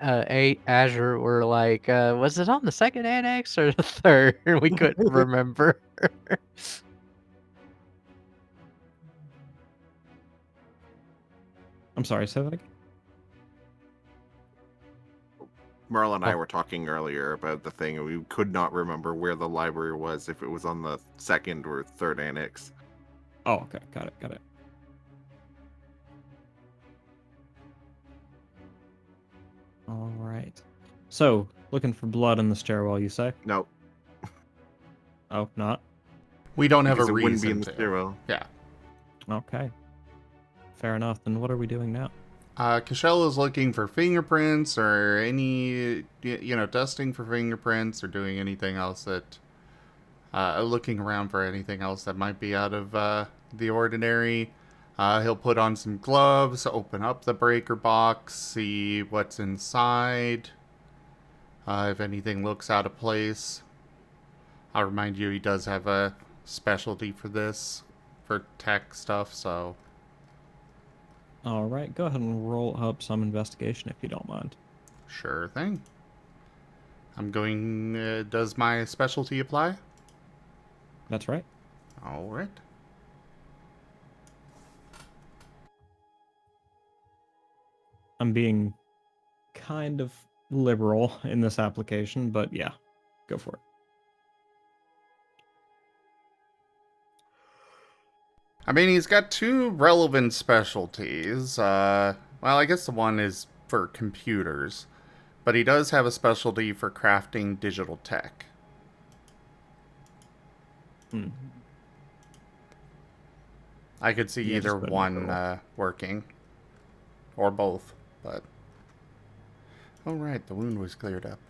Azure were like, was it on the second annex or the third? We couldn't remember. I'm sorry, say that again. Merl and I Oh. were talking earlier about the thing, and we could not remember where the library was, if it was on the second or third annex. Oh, okay. Got it. All right. So, looking for blood in the stairwell, you say? No, Oh, not? We don't have because a it wouldn't be reason in the to. stairwell. Yeah. Okay. Fair enough. Then what are we doing now? Cashel is looking for fingerprints or any, testing for fingerprints or doing anything else that, looking around for anything else that might be out of the ordinary. He'll put on some gloves, open up the breaker box, see what's inside, if anything looks out of place. I'll remind you, he does have a specialty for this, for tech stuff, so... All right, go ahead and roll up some investigation if you don't mind. Sure thing. I'm going... does my specialty apply? That's right. Alright. I'm being kind of liberal in this application, but yeah, go for it. I mean, he's got two relevant specialties. Well, I guess the one is for computers. But he does have a specialty for crafting digital tech. I could see Yeah, either just put it in one the working. Or both, but... Alright, the wound was cleared up.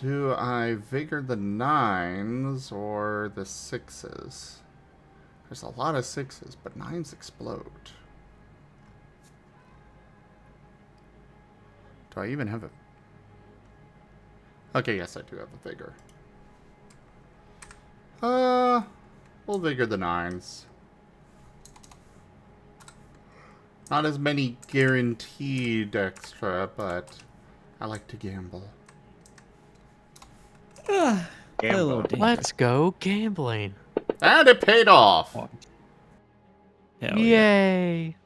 Do I vigor the 9s or the 6s? There's a lot of 6s, but 9s explode. Do I even have a... Okay, yes, I do have a vigor. We'll vigor the 9s. Not as many guaranteed extra, but I like to gamble. Gamble. Let's go gambling. And it paid off! Hell yeah. Yay.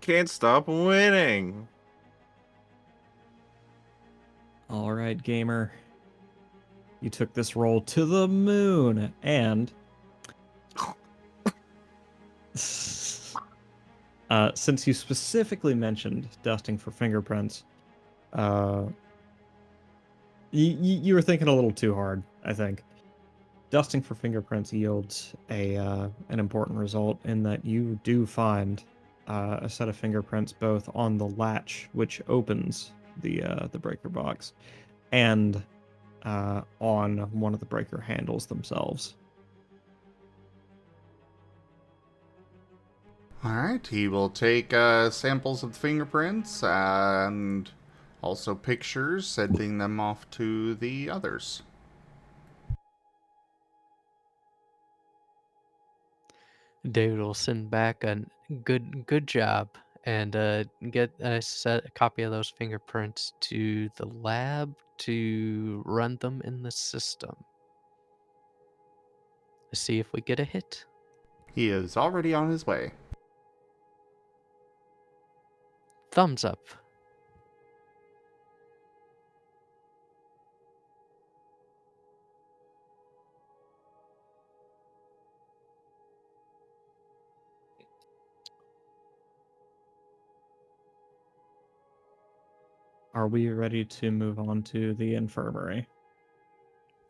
Can't stop winning. All right, gamer. You took this roll to the moon, and since you specifically mentioned dusting for fingerprints, you were thinking a little too hard, I think. Dusting for fingerprints yields an important result in that you do find a set of fingerprints both on the latch, which opens the breaker box, and on one of the breaker handles themselves. Alright, he will take samples of the fingerprints and also pictures, sending them off to the others. David will send back a good job and get a copy of those fingerprints to the lab to run them in the system. Let's see if we get a hit. He is already on his way. Thumbs up. Are we ready to move on to the infirmary?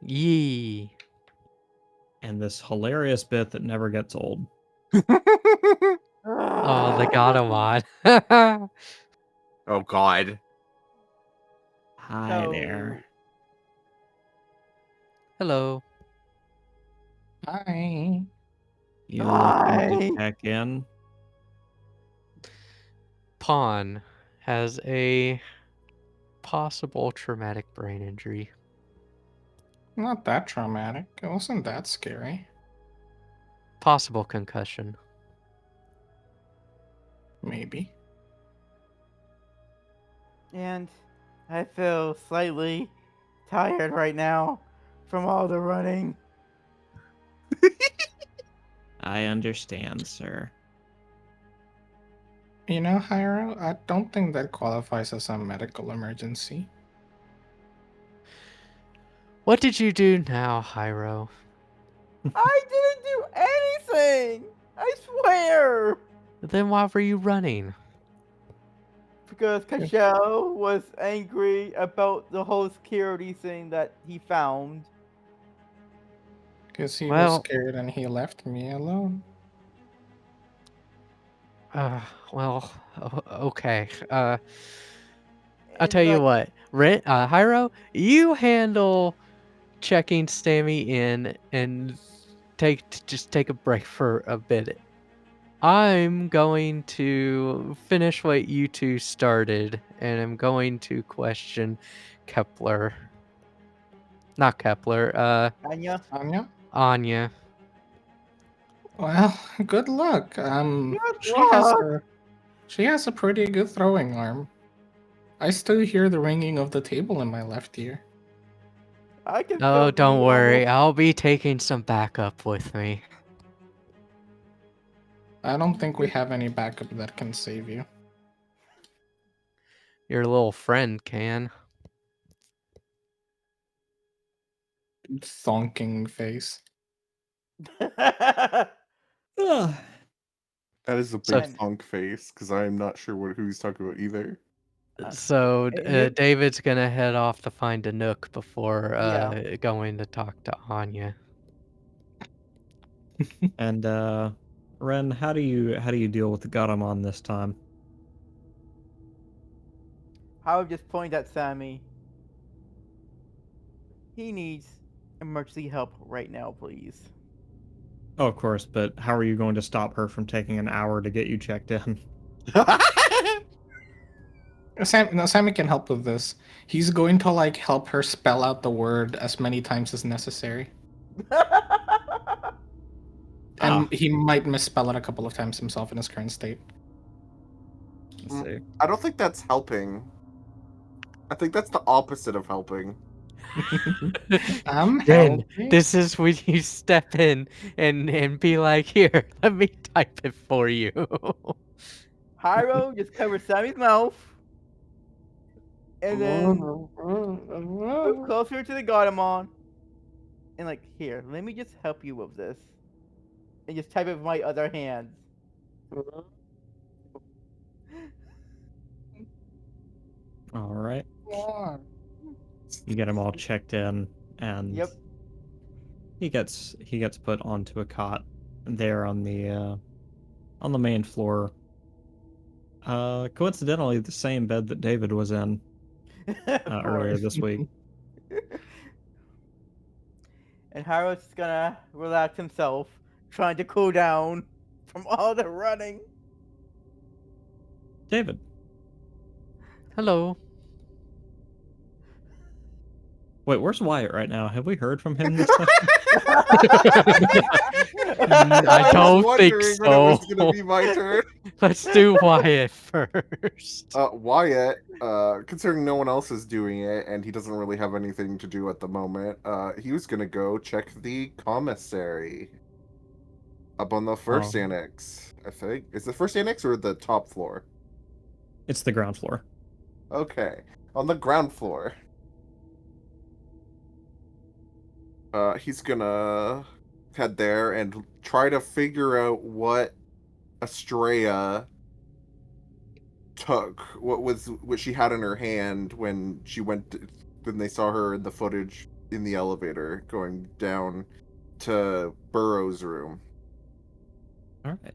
Yee. And this hilarious bit that never gets old. Oh, they got him on. Oh God. Hi there. Hello. Hi. You looking to Hi. check in? Pawn has a possible traumatic brain injury. Not that traumatic. It wasn't that scary. Possible concussion. Maybe. And I feel slightly tired right now from all the running. I understand, sir. You know, Haiiro, I don't think that qualifies as a medical emergency. What did you do now, Haiiro? I didn't do anything! I swear! Then why were you running? Because Cashel was angry about the whole security thing that he found. Because he was Well, scared and he left me alone. Okay. I'll And, tell you like, what. Haiiro, you handle checking Sammy in and just take a break for a bit. I'm going to finish what you two started, and I'm going to question Kepler. Not Kepler, Anya, Anya? Anya. Well, good luck. Good She has a pretty good throwing arm. I still hear the ringing of the table in my left ear. I can Oh, feel don't the worry. almost- I'll be taking some backup with me. I don't think we have any backup that can save you. Your little friend can. Thonking face. Ugh. That is a So- big funk face, because I'm not sure who he's talking about either. So you- David's gonna head off to find a nook before Yeah. going to talk to Anya. And Ren, how do you deal with the Garamon this time? I would just point at Sammy. He needs emergency help right now, please. Oh, of course, but how are you going to stop her from taking an hour to get you checked in? Sammy can help with this. He's going to like help her spell out the word as many times as necessary. And he might misspell it a couple of times himself in his current state. Let's see. I don't think that's helping. I think that's the opposite of helping. I'm Then helping. this is when you step in and be like, here, let me type it for you. Haiiro just covers Sammy's mouth. And then move closer to the Garamon. And like, here, let me just help you with this. And just type it with my other hand. All right. You get him all checked in, and Yep. he gets put onto a cot there on the main floor Coincidentally, the same bed that David was in Of earlier course. this week. And Hairo's just gonna relax himself, trying to cool down from all the running. David, Hello. wait, where's Wyatt right now? Have we heard from him this session? I don't think When it so. was gonna be my turn. Let's do Wyatt first. Wyatt, considering no one else is doing it and he doesn't really have anything to do at the moment, he was gonna go check the commissary up on the first annex. I think is the first annex or the top floor. It's the ground floor. Okay, on the ground floor. He's gonna head there and try to figure out what Astraea took, what she had in her hand when when they saw her in the footage in the elevator going down to Burrow's room. All right.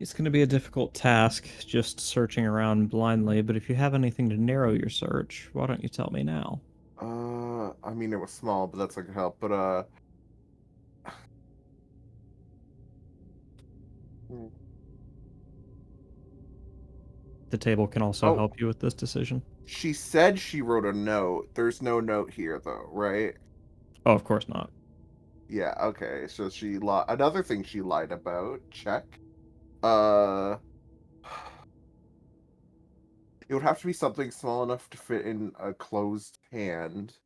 It's going to be a difficult task just searching around blindly, but if you have anything to narrow your search, why don't you tell me now? I mean, it was small, but that's not gonna help. But The table can also Oh. help you with this decision. she said she wrote a note. There's no note here, though, right? Oh, of course not. Yeah. Okay. So she another thing she lied about. Check. It would have to be something small enough to fit in a closed hand.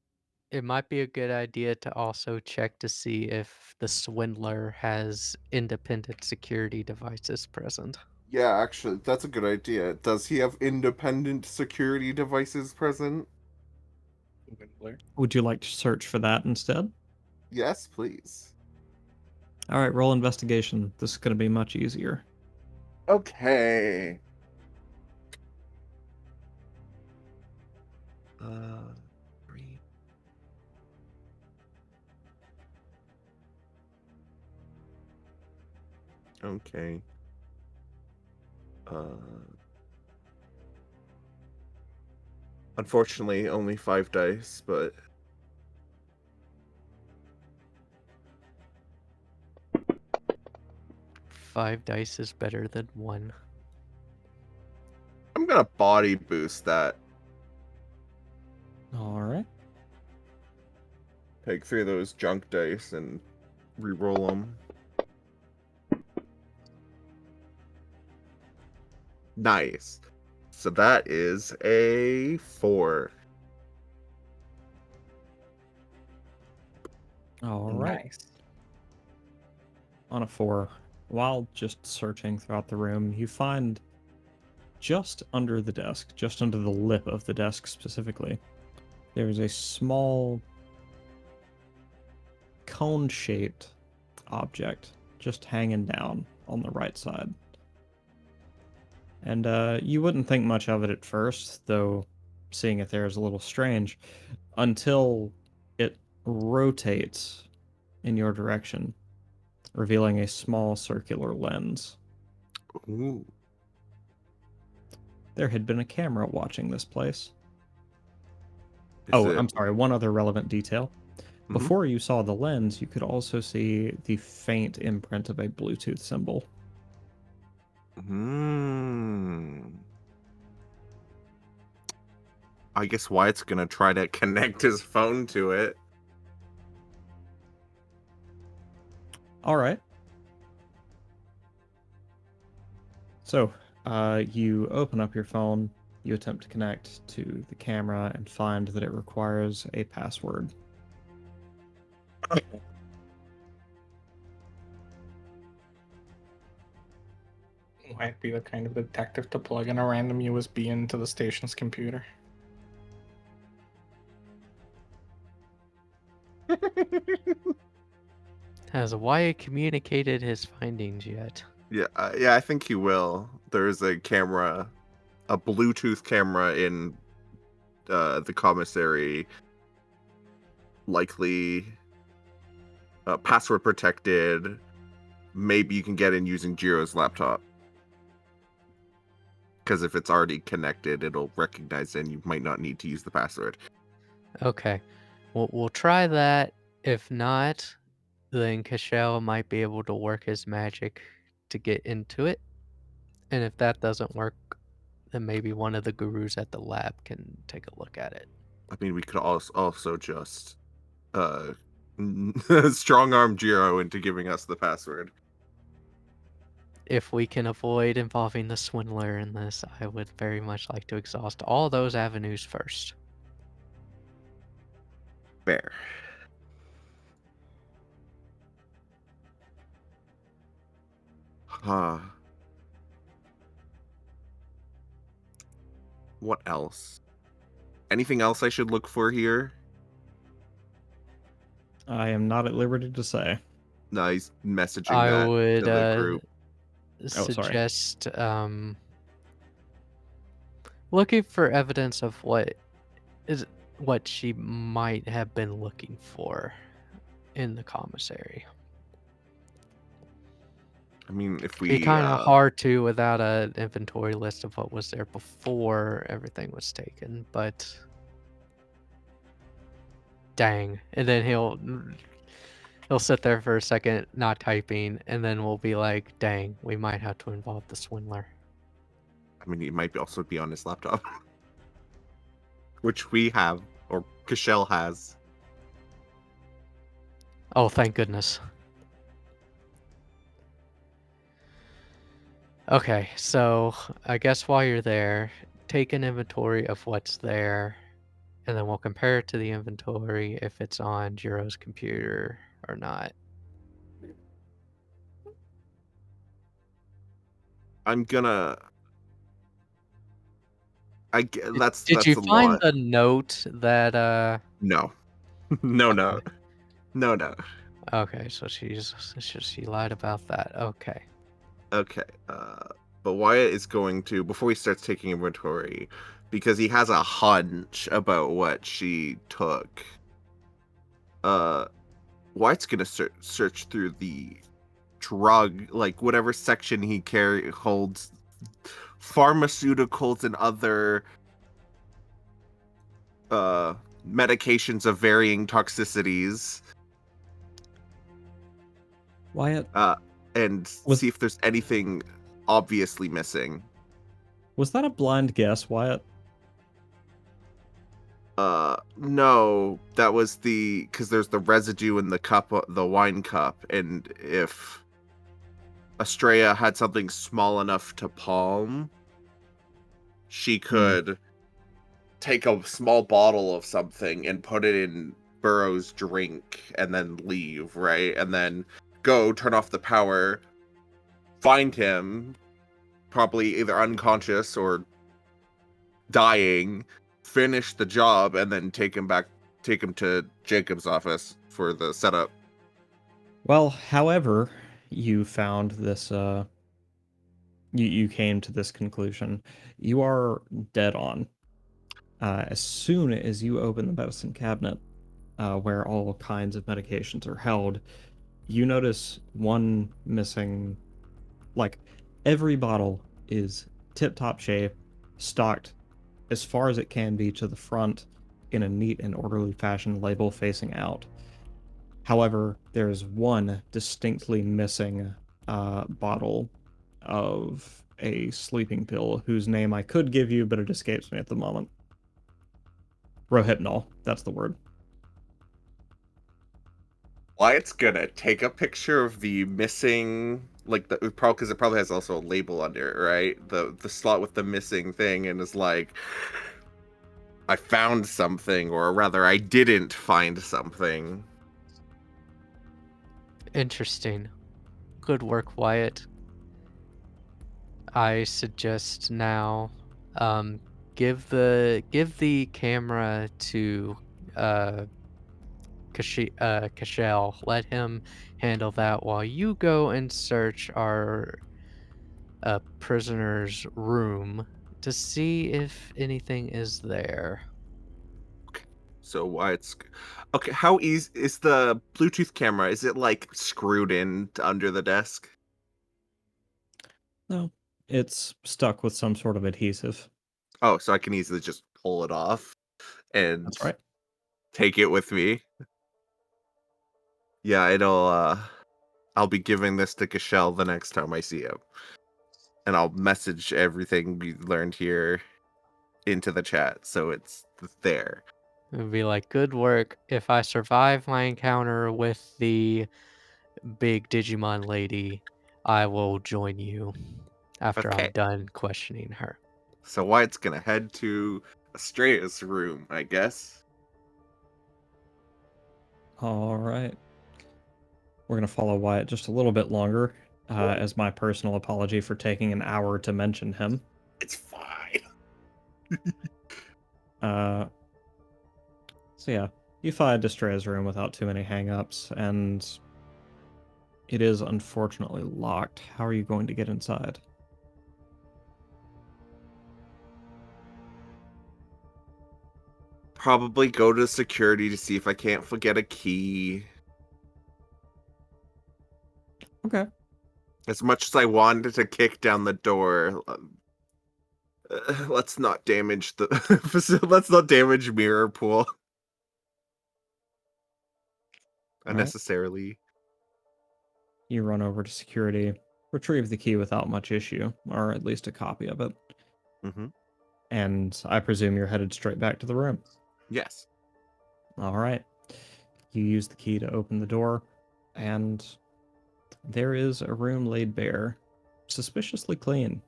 It might be a good idea to also check to see if the swindler has independent security devices present. Yeah, actually, that's a good idea. Does he have independent security devices present? Would you like to search for that instead? Yes, please. All right, roll investigation. This is going to be much easier. Okay. Three. Okay. Unfortunately, only 5 dice, but 5 dice is better than 1. I'm gonna body boost that. All right. Take 3 of those junk dice and re-roll them. Nice. So that is a 4. All right. Nice. On a 4, while just searching throughout the room, you find just under the desk, just under the lip of the desk specifically, there's a small cone-shaped object just hanging down on the right side. And you wouldn't think much of it at first, though seeing it there is a little strange, until it rotates in your direction, revealing a small circular lens. Ooh. There had been a camera watching this place. Is it- I'm sorry, one other relevant detail. Mhm. Before you saw the lens, you could also see the faint imprint of a Bluetooth symbol. I guess Wyatt's gonna try to connect his phone to it. All right. So, you open up your phone, you attempt to connect to the camera, and find that it requires a password. Might be the kind of detective to plug in a random USB into the station's computer. Has Wyatt communicated his findings yet? Yeah, I think he will. There's a camera, a Bluetooth camera in the commissary, likely password protected. Maybe you can get in using Jiro's laptop. because if it's already connected, it'll recognize it and you might not need to use the password. Okay. We'll try that. If not, then Cashel might be able to work his magic to get into it. And if that doesn't work, then maybe one of the gurus at the lab can take a look at it. I mean, we could also just strong arm Jiro into giving us the password. If we can avoid involving the swindler in this, I would very much like to exhaust all those avenues first. Fair. What else? Anything else I should look for here? I am not at liberty to say. No, he's messaging I that would to the group. sorry. suggest looking for evidence of what she might have been looking for in the commissary. I mean, if we Be kind of hard to without an inventory list of what was there before everything was taken, but dang. And then he'll sit there for a second not typing, and then we'll be like, dang, we might have to involve the swindler. I mean, he might also be on his laptop, which we have, or Cashel has. Oh, thank goodness. Okay, so I guess while you're there, take an inventory of what's there, and then we'll compare it to the inventory if it's on Jiro's computer or not. I'm gonna. That's Did you a find lot. the note that No, no. Okay, so she lied about that. Okay. Okay. But Wyatt is going to, before he starts taking inventory, because he has a hunch about what she took. Wyatt's gonna search through the drug, like whatever section he holds pharmaceuticals and other medications of varying toxicities. Wyatt, And see if there's anything obviously missing. was that a blind guess, Wyatt? No, that was because there's the residue in the cup, the wine cup, and if Astraea had something small enough to palm, she could take a small bottle of something and put it in Burrow's drink and then leave, right? And then go turn off the power, find him, probably either unconscious or dying, finish the job, and then take him to Jacob's office for the setup. Well, however, you found this, you came to this conclusion. You are dead on. As soon as you open the medicine cabinet, where all kinds of medications are held, you notice one missing, like, every bottle is tip-top shape, stocked as far as it can be to the front in a neat and orderly fashion, label facing out. However, there's one distinctly missing bottle of a sleeping pill whose name I could give you, but it escapes me at the moment. Rohypnol, that's the word. Wyatt's gonna take a picture of the missing, like because it probably has also a label under it, right? The slot with the missing thing, and is like, I found something, or rather, I didn't find something. Interesting. Good work, Wyatt. I suggest now give the camera to Cashel. Let him handle that while you go and search our prisoner's room to see if anything is there. So Wyatt's okay. How easy is the Bluetooth camera? Is it like screwed in under the desk? No, It's stuck with some sort of adhesive. Oh, so I can easily just pull it off and That's right. take it with me. Yeah, I'll be giving this to Cashel the next time I see him. And I'll message everything we learned here into the chat, so it's there. It would be like, good work. If I survive my encounter with the big Digimon lady, I will join you after Okay. I'm done questioning her. So Wyatt's gonna head to Astraea's room, I guess. All right. We're going to follow Wyatt just a little bit longer as my personal apology for taking an hour to mention him. It's fine. So yeah, you find Astraea's room without too many hang-ups, and it is unfortunately locked. How are you going to get inside? Probably go to security to see if I can't forget a key. Okay. As much as I wanted to kick down the door, let's not damage the let's not damage mirror pool unnecessarily. You run over to security, retrieve the key without much issue, or at least a copy of it. Mm-hmm. And I presume you're headed straight back to the room. Yes. All right. You use the key to open the door, and there is a room laid bare, suspiciously clean.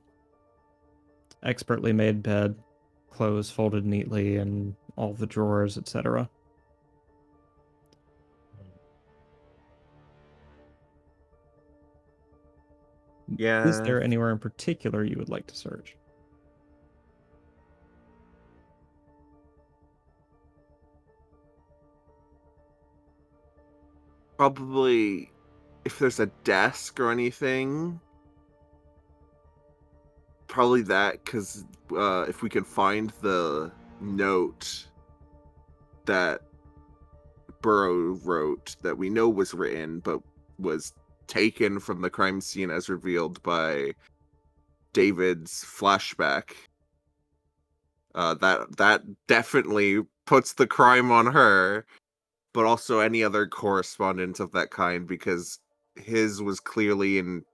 Expertly made bed, clothes folded neatly in all the drawers, etc. Yeah. Is there anywhere in particular you would like to search? Probably if there's a desk or anything. Probably that, because if we can find the note that Burrow wrote that we know was written, but was taken from the crime scene as revealed by David's flashback, that definitely puts the crime on her, but also any other correspondence of that kind, because his was clearly in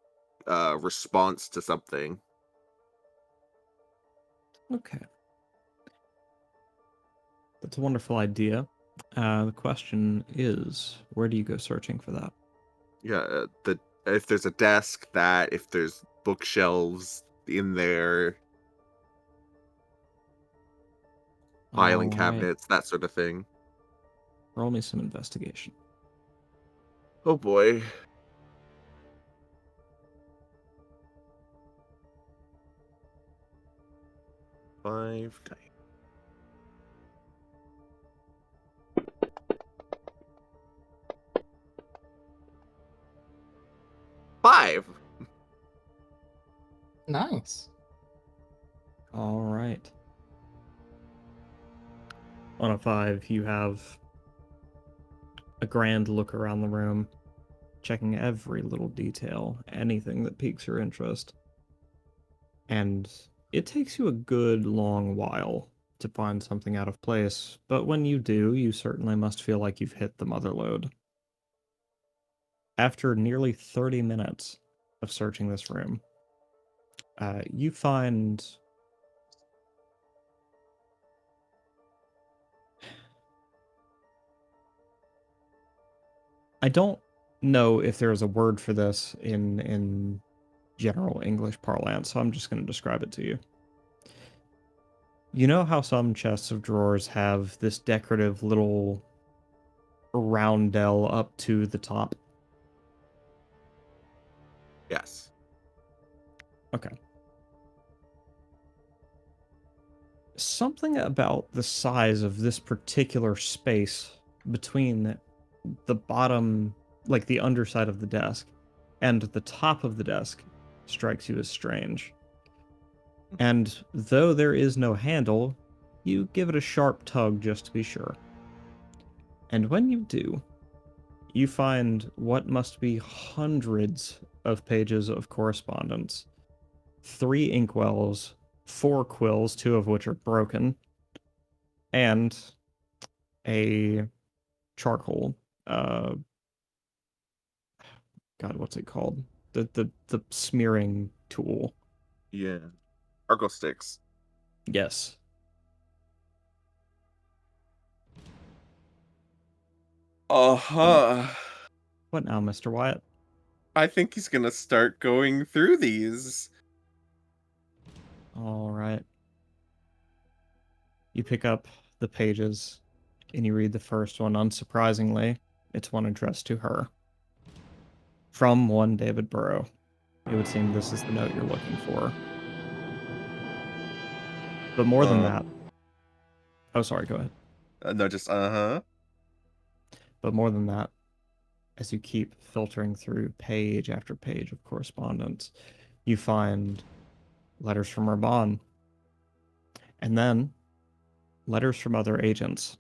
response to something. Okay. That's a wonderful idea. The question is, where do you go searching for that? Yeah, if there's a desk, if there's bookshelves in there, filing All right. cabinets, that sort of thing. Roll me some investigation. Oh boy. Five. Five. Nice. All right. On a 5, you have a grand look around the room, checking every little detail, anything that piques your interest. And it takes you a good long while to find something out of place, but when you do, you certainly must feel like you've hit the mother lode. After nearly 30 minutes of searching this room, you find I don't know if there's a word for this in general English parlance, so I'm just going to describe it to you. You know how some chests of drawers have this decorative little roundel up to the top? Yes. Okay. Something about the size of this particular space between the bottom, like the underside of the desk, and the top of the desk strikes you as strange. And though there is no handle, you give it a sharp tug just to be sure. And when you do, you find what must be hundreds of pages of correspondence 3 inkwells, 4 quills, 2 of which are broken, and a charcoal. God, what's it called? The smearing tool. Yeah. Argo sticks. Yes. Uh-huh. What now, Mr. Wyatt? I think he's gonna start going through these. All right. You pick up the pages and you read the first one. Unsurprisingly, it's one addressed to her. From one David Burrow. It would seem this is the note you're looking for. But more than that... Oh, sorry, go ahead. No, just uh-huh. But more than that, as you keep filtering through page after page of correspondence, you find letters from Raban. And then letters from other agents.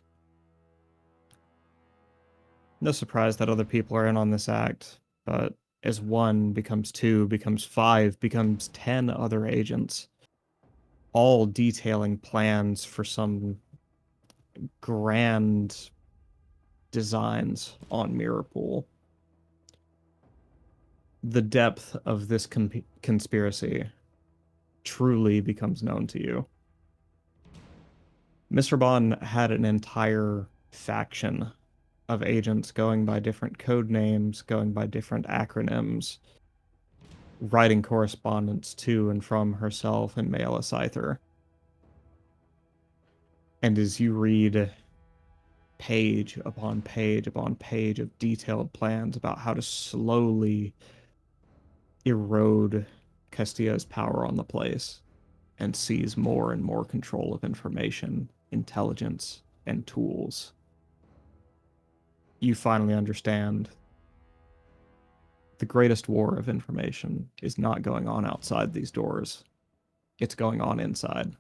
No surprise that other people are in on this act, but as 1 becomes 2, becomes 5, becomes 10 other agents, all detailing plans for some grand designs on Mirrorpool. The depth of this conspiracy truly becomes known to you. Mr. Bond had an entire faction of agents going by different code names, going by different acronyms, writing correspondence to and from herself and Maela Scyther. And as you read page upon page upon page of detailed plans about how to slowly erode Castillo's power on the place and seize more and more control of information, intelligence, and tools, you finally understand the greatest war of information is not going on outside these doors. It's going on inside.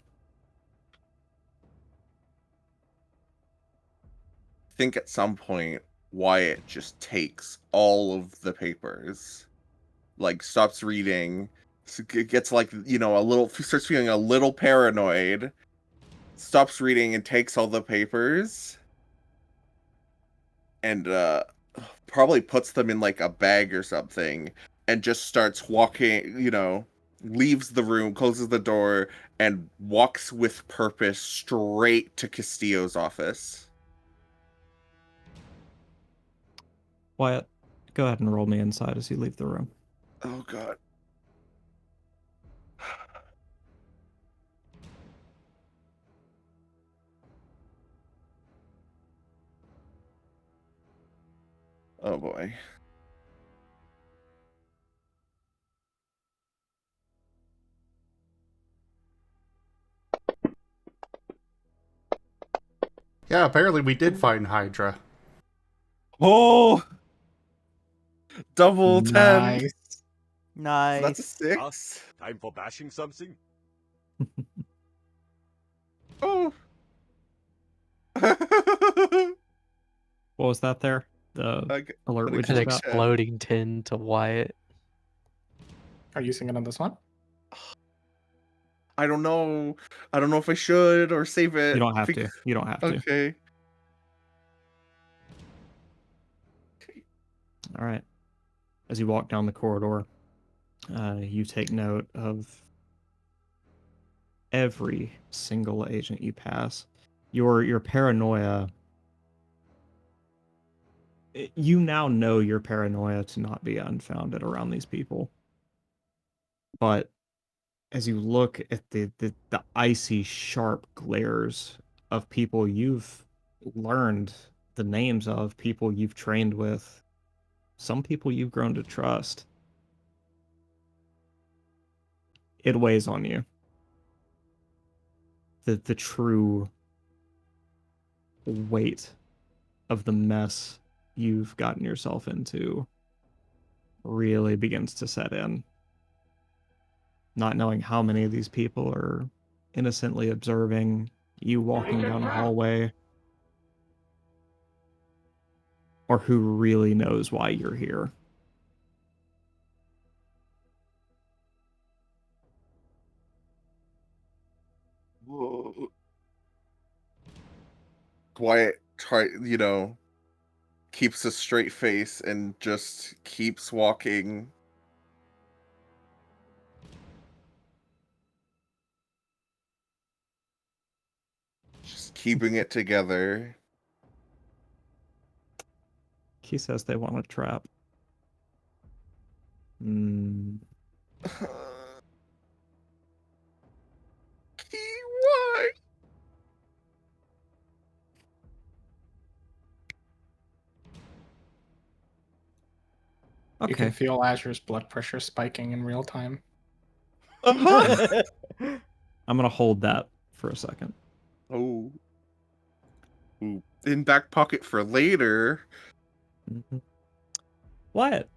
I think at some point, Wyatt just takes all of the papers, like stops reading, gets like, you know, starts feeling a little paranoid, stops reading and takes all the papers, and probably puts them in like a bag or something, and just starts walking, you know, leaves the room, closes the door, and walks with purpose straight to Castillo's office. Wyatt, go ahead and roll me inside as you leave the room. Oh god. Oh boy. Yeah, apparently we did find Hydra. Oh! Double 10! Nice. So that's a Nice. 6. Time for bashing something? Oh! What was that there? The alert we an just An got? exploding 10 to Wyatt. Are you singing on this one? I don't know. I don't know if I should or save it. You don't have to. You don't have to. Okay. All right. As you walk down the corridor, you take note of every single agent you pass. Your paranoia. You now know your paranoia to not be unfounded around these people. But as you look at the icy, sharp glares of people you've learned the names of, people you've trained with, some people you've grown to trust, it weighs on you. The true weight of the mess you've gotten yourself into really begins to set in. Not knowing how many of these people are innocently observing you walking down a hallway, or who really knows why you're here. Wyatt keeps a straight face and just keeps walking. Just keeping it together. He says they want a trap. Hmm. Why? You can Okay. feel Azure's blood pressure spiking in real time. Uh-huh. I'm gonna hold that for a second. Oh. Ooh. In back pocket for later. Mhm. Wyatt,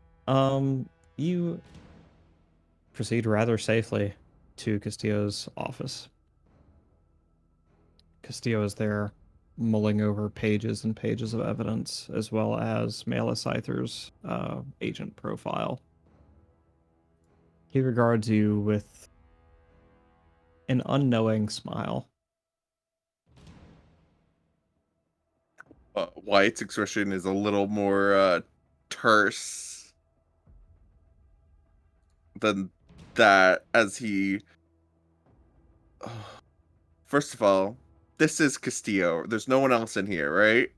you proceed rather safely to Castillo's office. Castillo is there mulling over pages and pages of evidence, as well as Mela Scyther's agent profile. He regards you with an unknowing smile. Wyatt's expression is a little more terse than that as he... First of all, this is Castillo. There's no one else in here, right?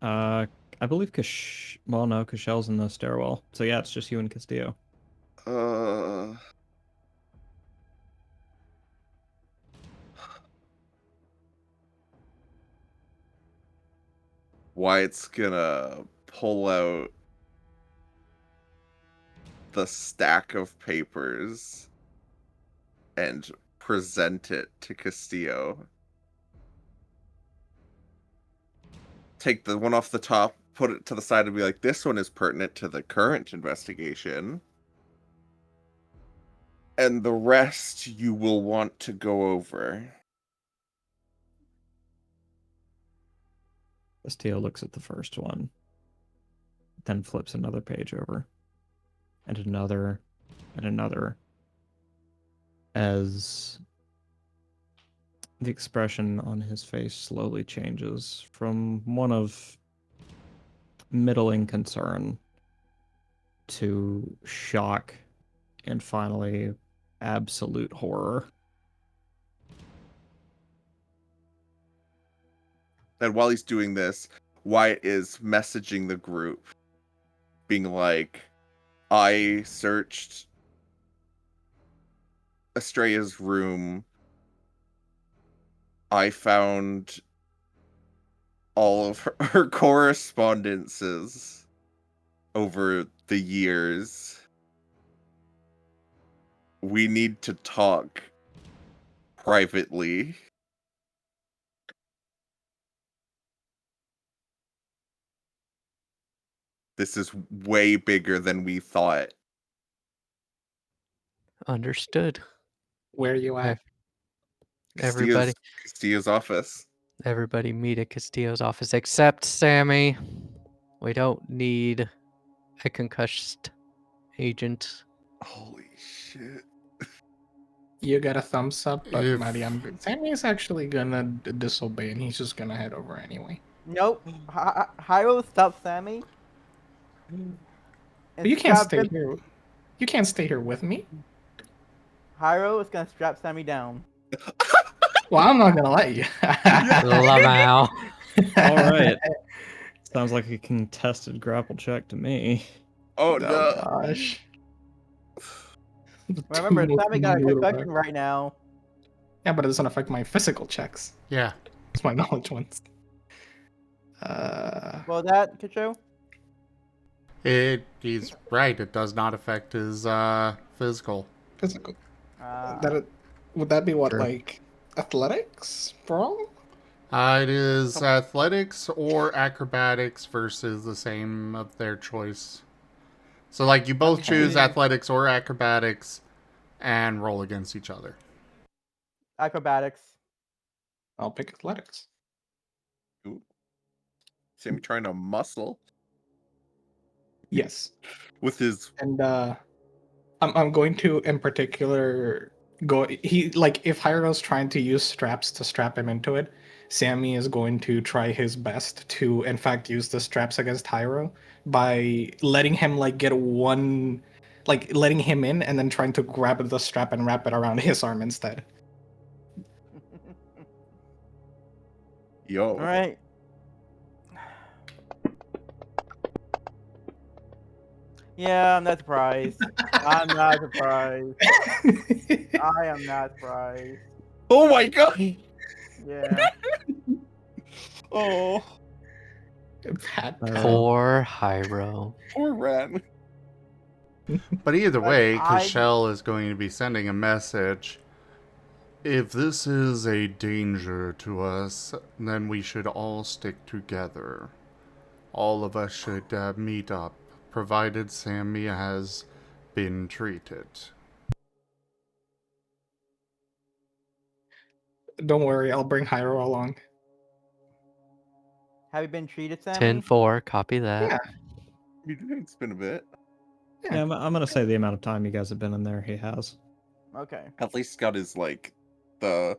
I believe no, Cachel's in the stairwell. So yeah, it's just you and Castillo. Uh... Wyatt's gonna pull out the stack of papers and present it to Castillo. Take the one off the top, put it to the side, and be like, this one is pertinent to the current investigation. And the rest you will want to go over. Castillo looks at the first one, then flips another page over, and another, as the expression on his face slowly changes from one of middling concern to shock and finally absolute horror. And while he's doing this, Wyatt is messaging the group, being like, I searched Astraea's room. I found all of her correspondences over the years. We need to talk privately. This is way bigger than we thought. Understood. Where are you at? Everybody, Castillo's office. everybody meet at Castillo's office except Sammy. We don't need a concussed agent. Holy shit. You get a thumbs up, but If- Maddie, Sammy is actually gonna disobey, and he's just gonna head over anyway. Nope. Haiiro stopped Sammy. But you can't stay here. You can't stay here with me. Haiiro is gonna strap Sammy down. Well, I'm not gonna let you. Lamau. All right. Sounds like a contested grapple check to me. Oh no. Gosh. Remember, Two Sammy got a noodle concussion back. right now. Yeah, but it doesn't affect my physical checks. Yeah. It's my knowledge ones. Well, that Kacho. He's right. It does not affect his physical. Physical. Uh, Would that be what, Sure. like athletics, brawl? It is athletics or acrobatics versus the same of their choice. So, like, you both choose Okay. athletics or acrobatics and roll against each other. acrobatics. I'll pick athletics. Ooh. Sammy trying to muscle Yes. with his... And I'm going to, in particular, if Hairo's trying to use straps to strap him into it, Sammy is going to try his best to in fact use the straps against Haiiro by letting him get letting him in and then trying to grab the strap and wrap it around his arm instead. Yo. All right. Yeah, I'm not surprised. I'm not surprised. I am not surprised. Oh my god. Yeah. Oh, Pat. Poor Haiiro. poor Ren. But either But way, I- Cashel is going to be sending a message. If this is a danger to us, then we should all stick together. All of us should meet up, provided Sammy has been treated. Don't worry, I'll bring Haiiro along. Have you been treated, Sammy? 10-4, copy that. Yeah. It's been a bit. Yeah, I'm gonna say the amount of time you guys have been in there, he has. Okay. At least got his the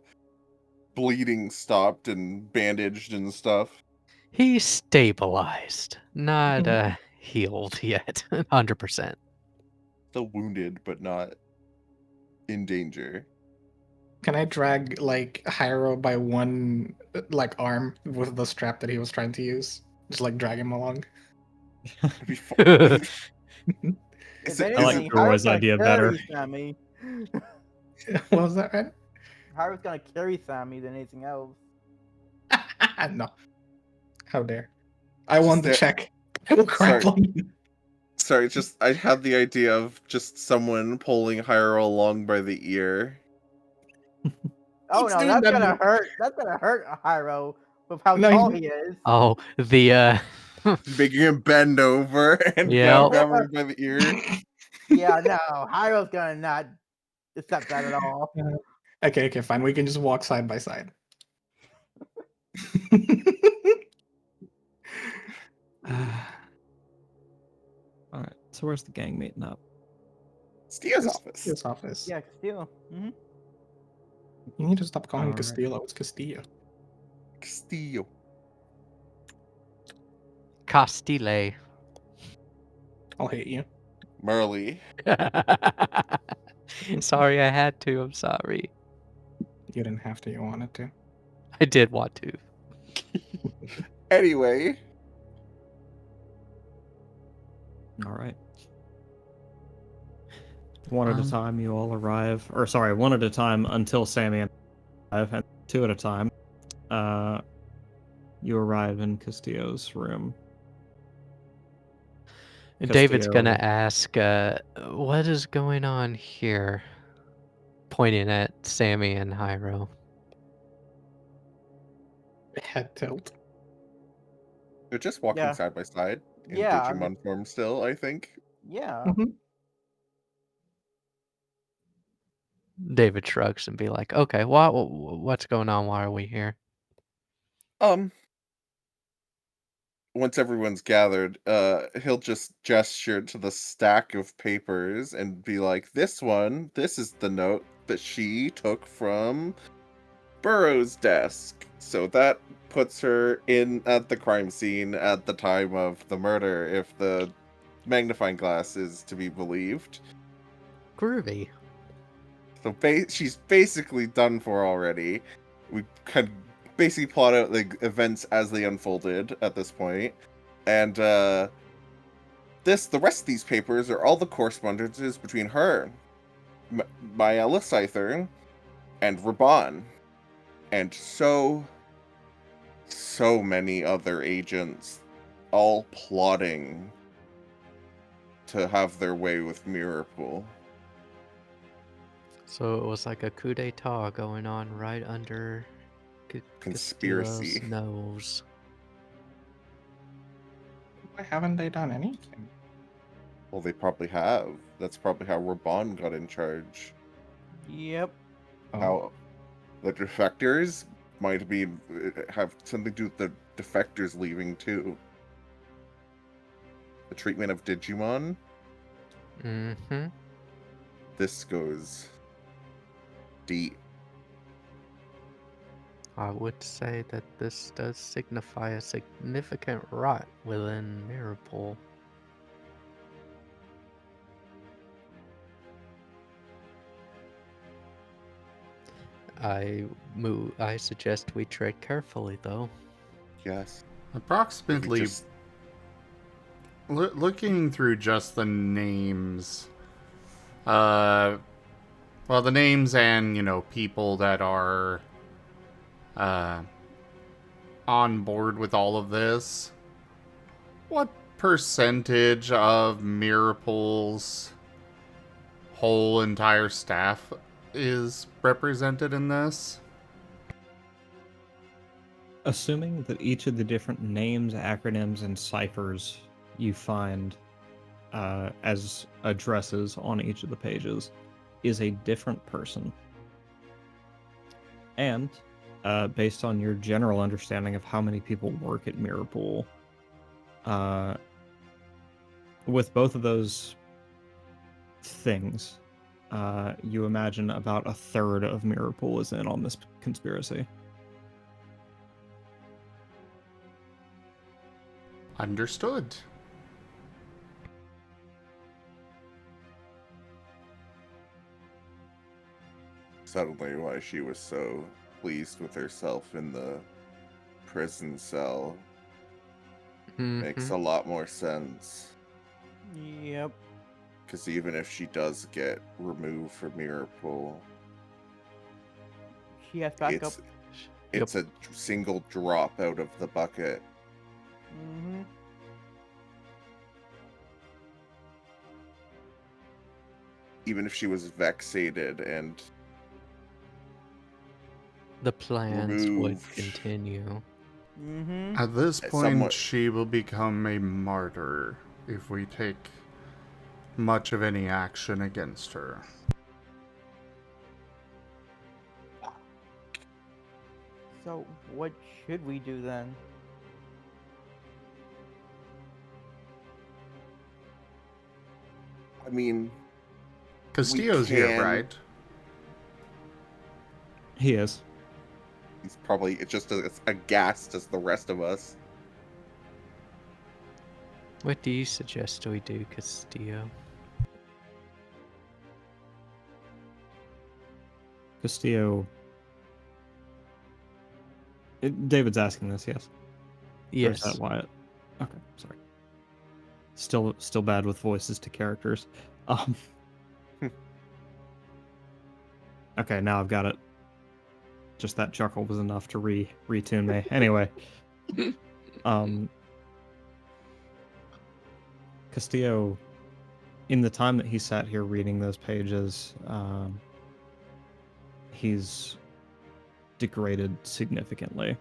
bleeding stopped and bandaged and stuff. He's stabilized, not healed yet. 100%. Still wounded, but not in danger. Can I drag Haiiro by one arm with the strap that he was trying to use? Just drag him along. It'd be fun. If I like anything, Roy's Hairo's gonna idea carry better. Sammy. What was that, right? Hairo's gonna carry Sammy than anything else. No. How dare. I won the Just check. I will grapple him. Sorry, I had the idea of just someone pulling Haiiro along by the ear. Oh He's no, doing that's that gonna move. hurt. That's gonna hurt Haiiro with how No, tall he is. Oh, the Making him bend over and Yep. grab him by the ear. Yeah, no, Hairo's gonna not accept that at all. Okay, fine. We can just walk side by side. Alright, so where's the gang meeting up? Steve's office. His office. Yeah, Castillo. Mm-hmm. You need to stop calling him Alright. Castillo. It's Castillo. Castillo. Castile. I'll hate you. Merly. Sorry, I had to. I'm sorry. You didn't have to. You wanted to. I did want to. Anyway. Alright. One at a time, you all arrive. Or, sorry, one at a time until Sammy and I arrive, and two at a time. You arrive in Castillo's room. David's gonna Castillo. ask, what is going on here? Pointing at Sammy and Haiiro. Head tilt. They're just walking Yeah. side by side in Yeah, I Digimon form still, I think. Yeah. David shrugs and be like, okay, what's going on? Why are we here? Once everyone's gathered, he'll just gesture to the stack of papers and be like, this is the note that she took from Burrow's desk. So that puts her in at the crime scene at the time of the murder, if the magnifying glass is to be believed. Groovy. So she's basically done for already. We kind of basically plot out the events as they unfolded at this point. And the rest of these papers are all the correspondences between her, Maya Scyther, and Raban. And so many other agents, all plotting to have their way with Mirrorpool. So it was like a coup d'etat going on right under Conspiracy. Castillo's nose. Why haven't they done anything? Well, they probably have. That's probably how Raban got in charge. Yep. How the defectors might have something to do with the defectors leaving too. The treatment of Digimon. Mm-hmm. This goes D. I would say that this does signify a significant rot within Mirrorpool. I suggest we tread carefully, though. Yes. Approximately, Just looking through just the names, well, the names and, people that are on board with all of this, what percentage of Mirrorpool's whole entire staff is represented in this? Assuming that each of the different names, acronyms, and ciphers you find as addresses on each of the pages is a different person. And based on your general understanding of how many people work at Mirrorpool, with both of those things, you imagine about a third of Mirrorpool is in on this conspiracy. Understood. suddenly why she was so pleased with herself in the prison cell. Makes a lot more sense. Yep. Because even if she does get removed from Mirrorpool, She has backup. it's a single drop out of the bucket. Mm-hmm. Even if she was vexated and The plans would removed. continue. Mm-hmm. At this point, Somewhat. she will become a martyr if we take much of any action against her. So what should we do then? I mean, Castillo's here, can- right? He is. he's probably just as aghast as the rest of us. What do you suggest we do, Castillo? Castillo. David's asking this, yes? Or is Yes. that Wyatt? Okay, sorry. Still bad with voices to characters. Okay, now I've got it. Just that chuckle was enough to retune me. Anyway, Castillo, in the time that he sat here reading those pages, he's degraded significantly.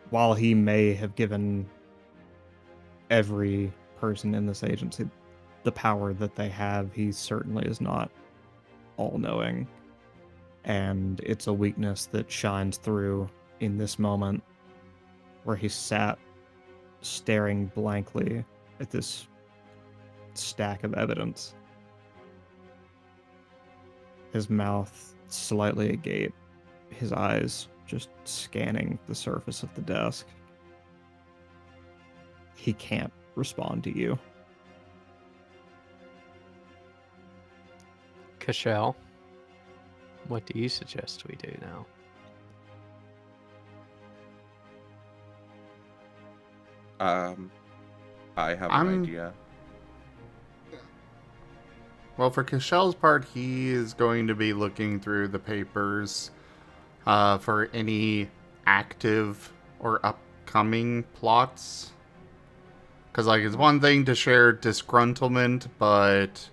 While he may have given every person in this agency the power that they have, he certainly is not all-knowing. And it's a weakness that shines through in this moment where he sat staring blankly at this stack of evidence. His mouth slightly agape, his eyes just scanning the surface of the desk. He can't respond to you. Cashel, what do you suggest we do now? I have I'm- an idea. Well, for Kashel's part, he is going to be looking through the papers for any active or upcoming plots. Because, it's one thing to share disgruntlement, but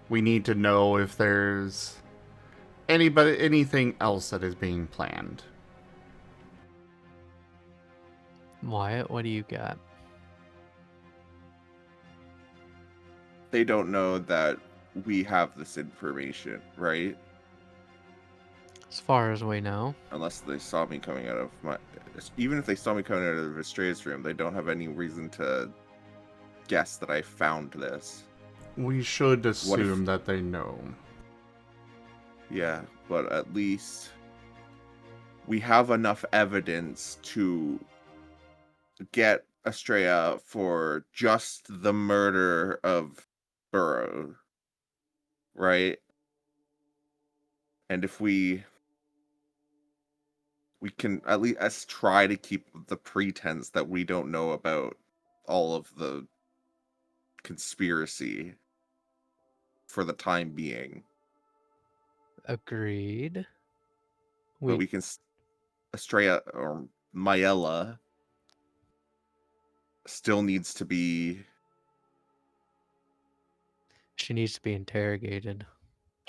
we need to know if there's anything else that is being planned. Wyatt, what do you got? They don't know that we have this information, right? As far as we know. Unless they saw me coming out of my... Even if they saw me coming out of Astraea's room, they don't have any reason to guess that I found this. We should assume that they know. Yeah, but at least we have enough evidence to get Astraea for just the murder of Burrow, right? And if we can at least try to keep the pretense that we don't know about all of the conspiracy for the time being. Agreed. But we can Astraea or Maella still needs to be She needs to be interrogated,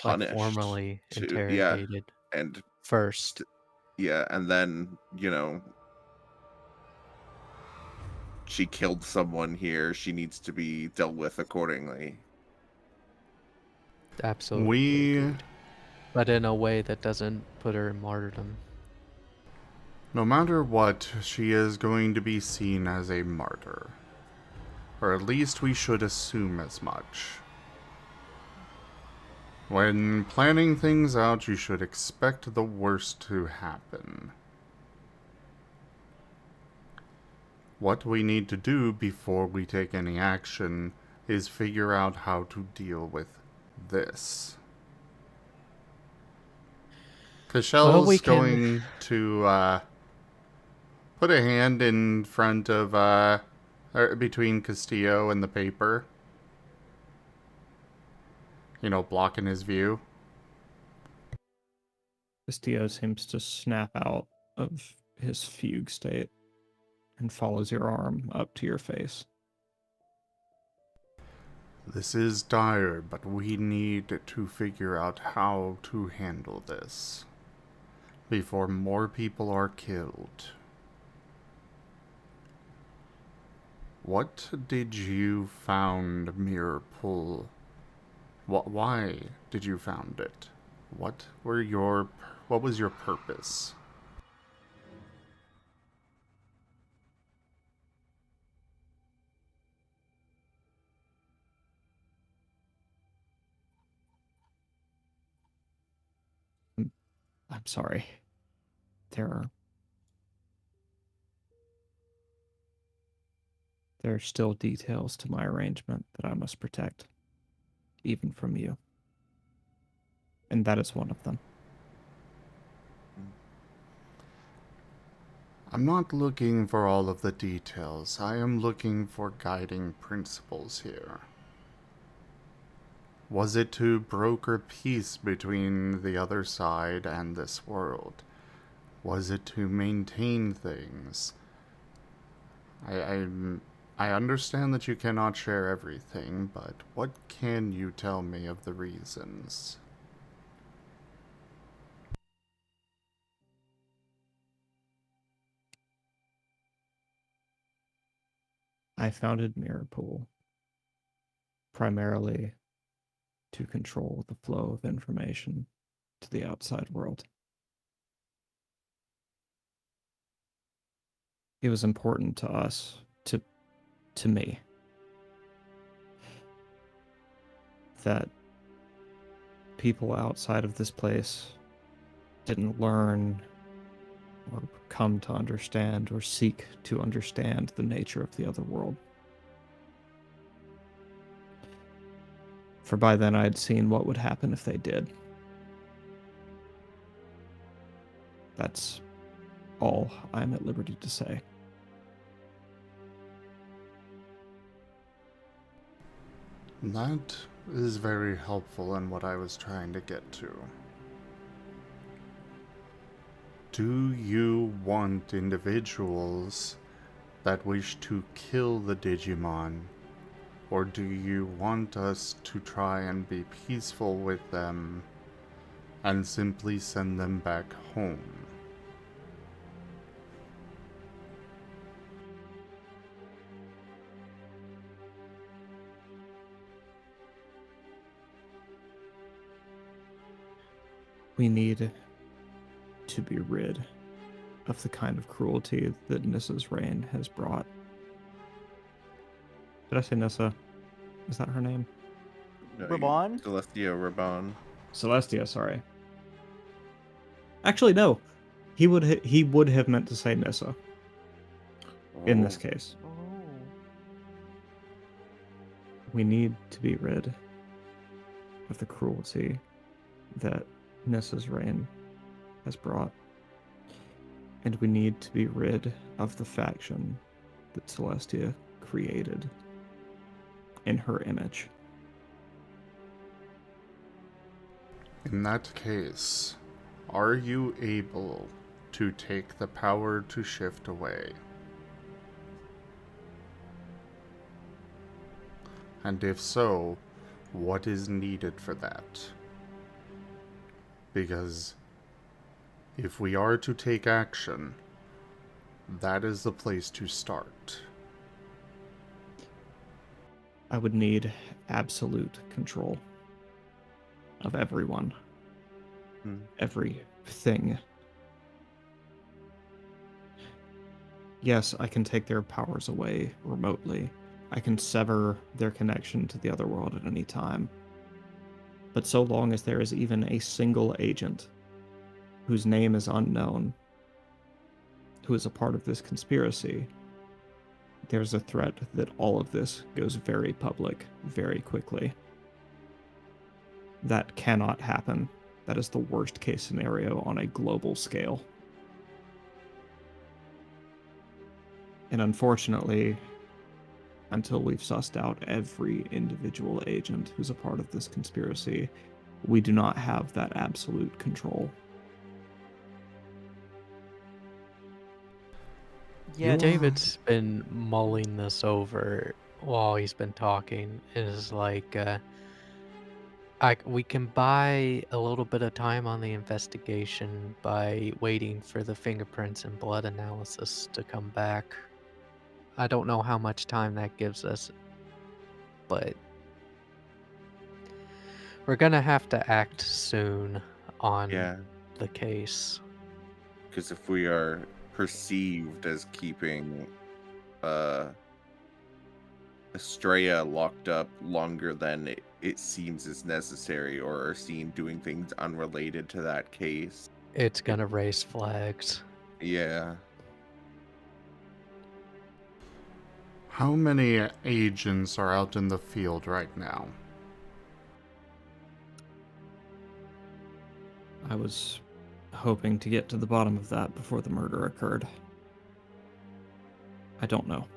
like punished. formally Yeah, interrogated and first. yeah, and then, she killed someone here. She needs to be dealt with accordingly. Absolutely. Agreed. But in a way that doesn't put her in martyrdom. No matter what, she is going to be seen as a martyr. Or at least we should assume as much. When planning things out, you should expect the worst to happen. What we need to do before we take any action is figure out how to deal with this. Cachel's going to put a hand in front of, between Castillo and the paper. Blocking his view. Castillo seems to snap out of his fugue state and follows your arm up to your face. This is dire, but we need to figure out how to handle this before more people are killed. What did you found Mirror Pool? Why did you found it? What was your purpose? I'm sorry. There are still details to my arrangement that I must protect, even from you. And that is one of them. I'm not looking for all of the details. I am looking for guiding principles here. Was it to broker peace between the other side and this world? Was it to maintain things? I understand that you cannot share everything, but what can you tell me of the reasons? I founded Mirror Pool primarily to control the flow of information to the outside world. It was important to us, to me, that people outside of this place didn't learn or come to understand or seek to understand the nature of the other world. For by then I had seen what would happen if they did. That's all I'm at liberty to say. That is very helpful in what I was trying to get to. Do you want individuals that wish to kill the Digimon? Or do you want us to try and be peaceful with them and simply send them back home? We need to be rid of the kind of cruelty that Nissa's reign has brought. Did I say Nissa? Is that her name? Rabon? Celestia Rabon. Celestia, sorry. Actually, no. He would have meant to say Nissa in this Oh. case. Oh. We need to be rid of the cruelty that Nissa's reign has brought. And we need to be rid of the faction that Celestia created in her image. In that case, are you able to take the power to shift away? And if so, what is needed for that? Because if we are to take action, that is the place to start. I would need absolute control of everyone. Everything. Yes, I can take their powers away remotely. I can sever their connection to the other world at any time. But so long as there is even a single agent whose name is unknown, who is a part of this conspiracy, there's a threat that all of this goes very public very quickly. That cannot happen. That is the worst case scenario on a global scale. And unfortunately, until we've sussed out every individual agent who's a part of this conspiracy, we do not have that absolute control. Yeah, David's been mulling this over while he's been talking. Is like, we can buy a little bit of time on the investigation by waiting for the fingerprints and blood analysis to come back. I don't know how much time that gives us, but we're gonna have to act soon on Yeah, the case. because if we are perceived as keeping Astraea locked up longer than it seems is necessary, or are seen doing things unrelated to that case, It's gonna raise flags. yeah. How many agents are out in the field right now? I was hoping to get to the bottom of that before the murder occurred. I don't know.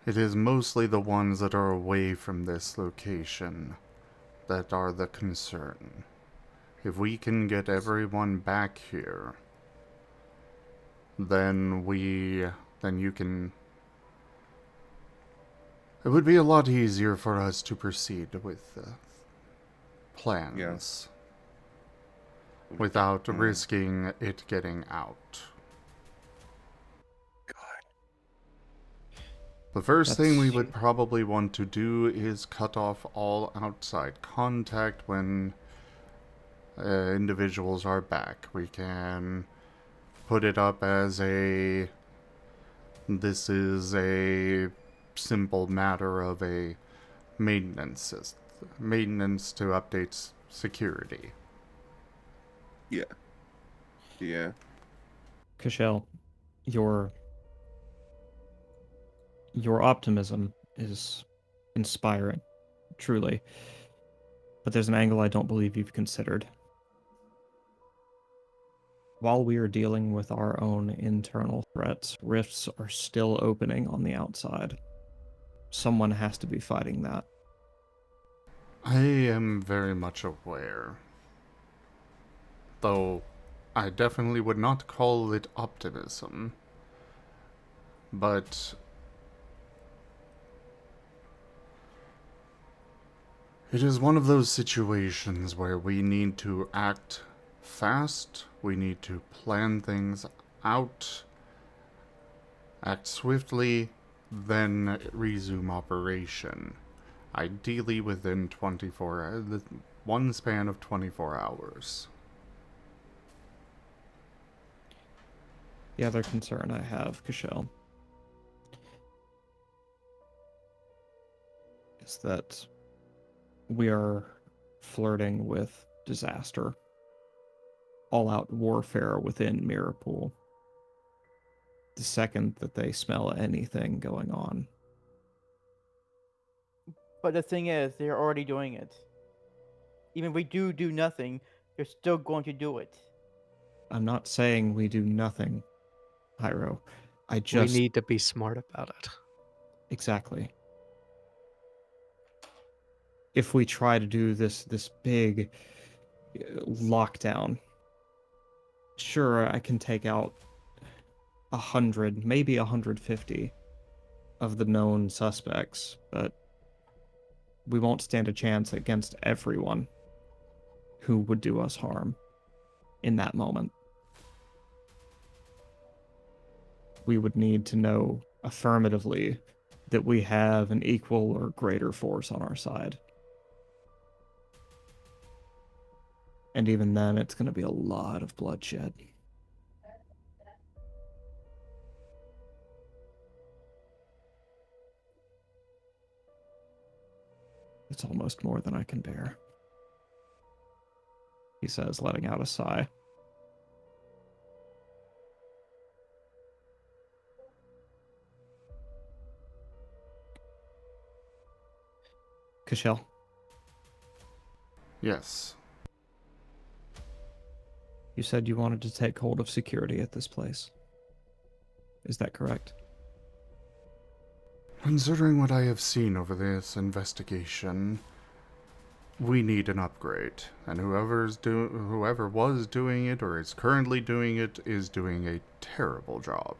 It is mostly the ones that are away from this location that are the concern. If we can get everyone back here, then you can... It would be a lot easier for us to proceed with plans without risking it getting out. The first thing we would probably want to do is cut off all outside contact when individuals are back. We can put it up as this is a simple matter of a maintenance to update security. Yeah. Cashel, your optimism is inspiring, truly. But there's an angle I don't believe you've considered. While we are dealing with our own internal threats, rifts are still opening on the outside. Someone has to be fighting that. I am very much aware. Though I definitely would not call it optimism. But it is one of those situations where we need to act fast, we need to plan things out, act swiftly, then resume operation. Ideally within one span of 24 hours. The other concern I have, Cashel, is that we are flirting with disaster. All-out warfare within Mirrorpool. The second that they smell anything going on. But the thing is, they're already doing it. Even if we do nothing, they're still going to do it. I'm not saying we do nothing, Haiiro. I We just... need to be smart about it. Exactly. If we try to do this big lockdown, sure, I can take out 100, maybe 150 of the known suspects, but we won't stand a chance against everyone who would do us harm in that moment. We would need to know affirmatively that we have an equal or greater force on our side. And even then, it's going to be a lot of bloodshed. It's almost more than I can bear, he says, letting out a sigh. Kashel? Yes. You said you wanted to take hold of security at this place. Is that correct? Considering what I have seen over this investigation, we need an upgrade, and whoever was doing it or is currently doing it is doing a terrible job.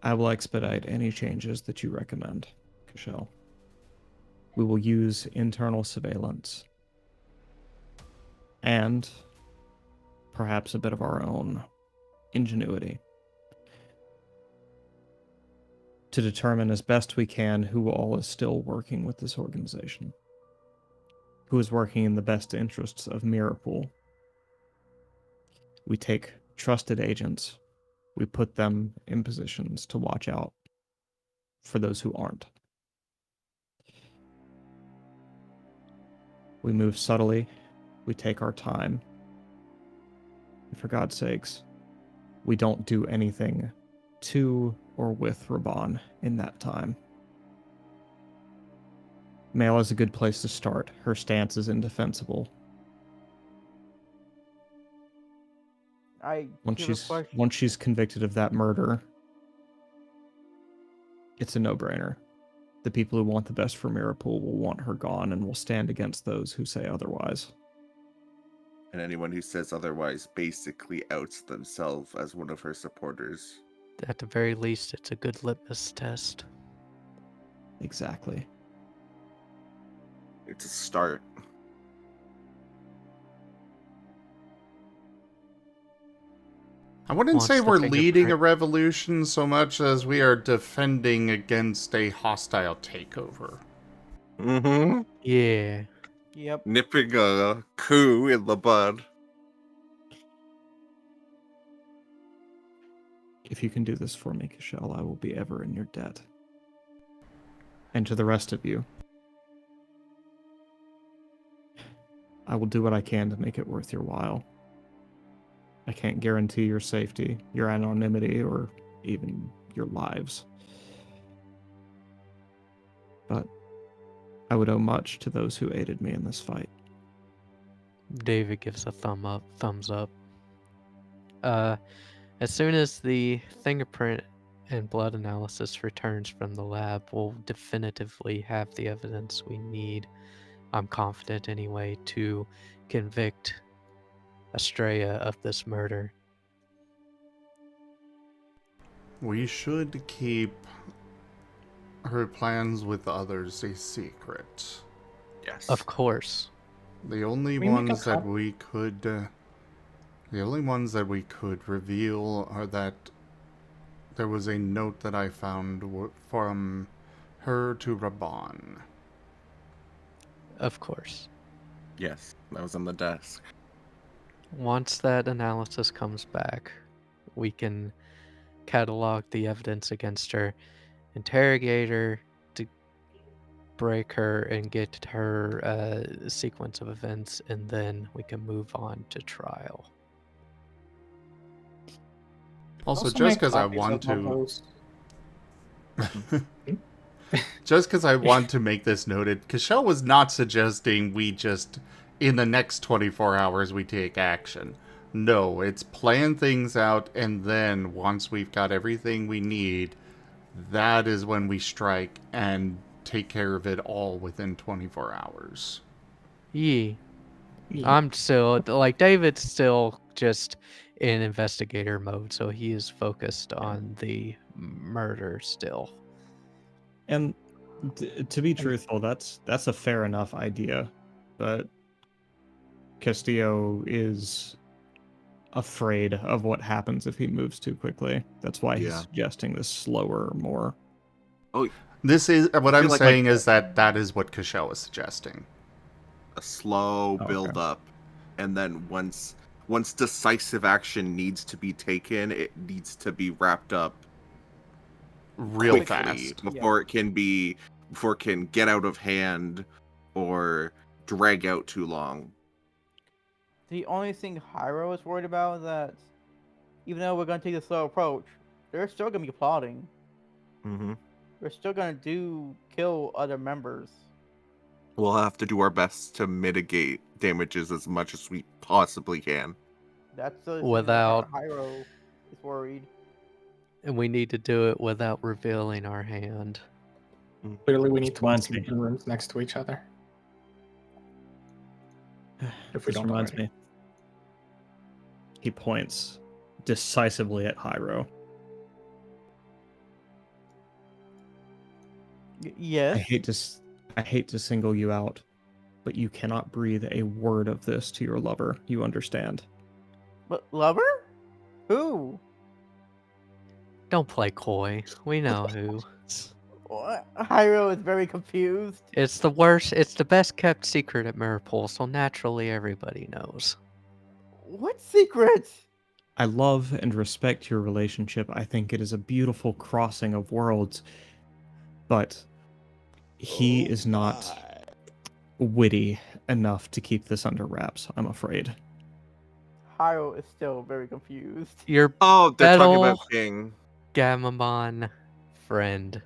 I will expedite any changes that you recommend, Kashel. We will use internal surveillance and perhaps a bit of our own ingenuity to determine as best we can who all is still working with this organization, who is working in the best interests of Mirrorpool. We take trusted agents, we put them in positions to watch out for those who aren't. We move subtly, we take our time, and for God's sakes, we don't do anything to or with Raban in that time. Merl is a good place to start. Her stance is indefensible. Once she's convicted of that murder, it's a no-brainer. The people who want the best for Mirrorpool will want her gone and will stand against those who say otherwise. And anyone who says otherwise basically outs themselves as one of her supporters. At the very least, it's a good litmus test. Exactly. It's a start. I wouldn't Wants say the we're leading a fingerprint. revolution so much as we are defending against a hostile takeover. Mm-hmm. Yeah. Yep. Nipping a coup in the bud. If you can do this for me, Kashel, I will be ever in your debt. And to the rest of you, I will do what I can to make it worth your while. I can't guarantee your safety, your anonymity, or even your lives. But I would owe much to those who aided me in this fight. David gives a thumbs up. As soon as the fingerprint and blood analysis returns from the lab, we'll definitively have the evidence we need. I'm confident anyway to convict Astraea of this murder. We should keep her plans with others a secret. Yes. Of course. The only We make a ones that cop- we could, the only ones that we could reveal are that there was a note that I found from her to Raban. Of course. Yes, that was on the desk. Once that analysis comes back, we can catalog the evidence against her, interrogate her to break her and get her sequence of events, and then we can move on to trial. Also, just make because I copies want of to, those. just because I want to make this noted, Cashel was not suggesting we just, in the next 24 hours, we take action. No, it's plan things out, and then once we've got everything we need, that is when we strike and take care of it all within 24 hours. Yee. I'm still, like, David's still just in investigator mode, so he is focused on the murder still. And to be truthful, that's a fair enough idea, but Castillo is afraid of what happens if he moves too quickly. That's why he's suggesting this slower, more. This is what I'm feel like, saying is that is what Cashel is suggesting. A slow build up, and then once decisive action needs to be taken, it needs to be wrapped up real quickly fast before it can get out of hand or drag out too long. The only thing Haiiro is worried about is that even though we're going to take a slow approach, they're still going to be plotting. Mm-hmm. We're still going to kill other members. We'll have to do our best to mitigate damages as much as we possibly can. That's the Without- Haiiro is worried. And we need to do it without revealing our hand. Clearly, we need to Reminds sleep in rooms next to each other. If we This don't reminds already. me. He points decisively at Haiiro. Yes. I hate to single you out, but you cannot breathe a word of this to your lover. You understand? But lover? Who? Don't play coy. We know who. What? Haiiro is very confused. It's the worst. It's the best kept secret at Merl, so naturally everybody knows. What secret? I love and respect your relationship. I think it is a beautiful crossing of worlds. But he is not witty enough to keep this under wraps, I'm afraid. Haiiro is still very confused. Your They're talking Battle- about King. Gamamon friend.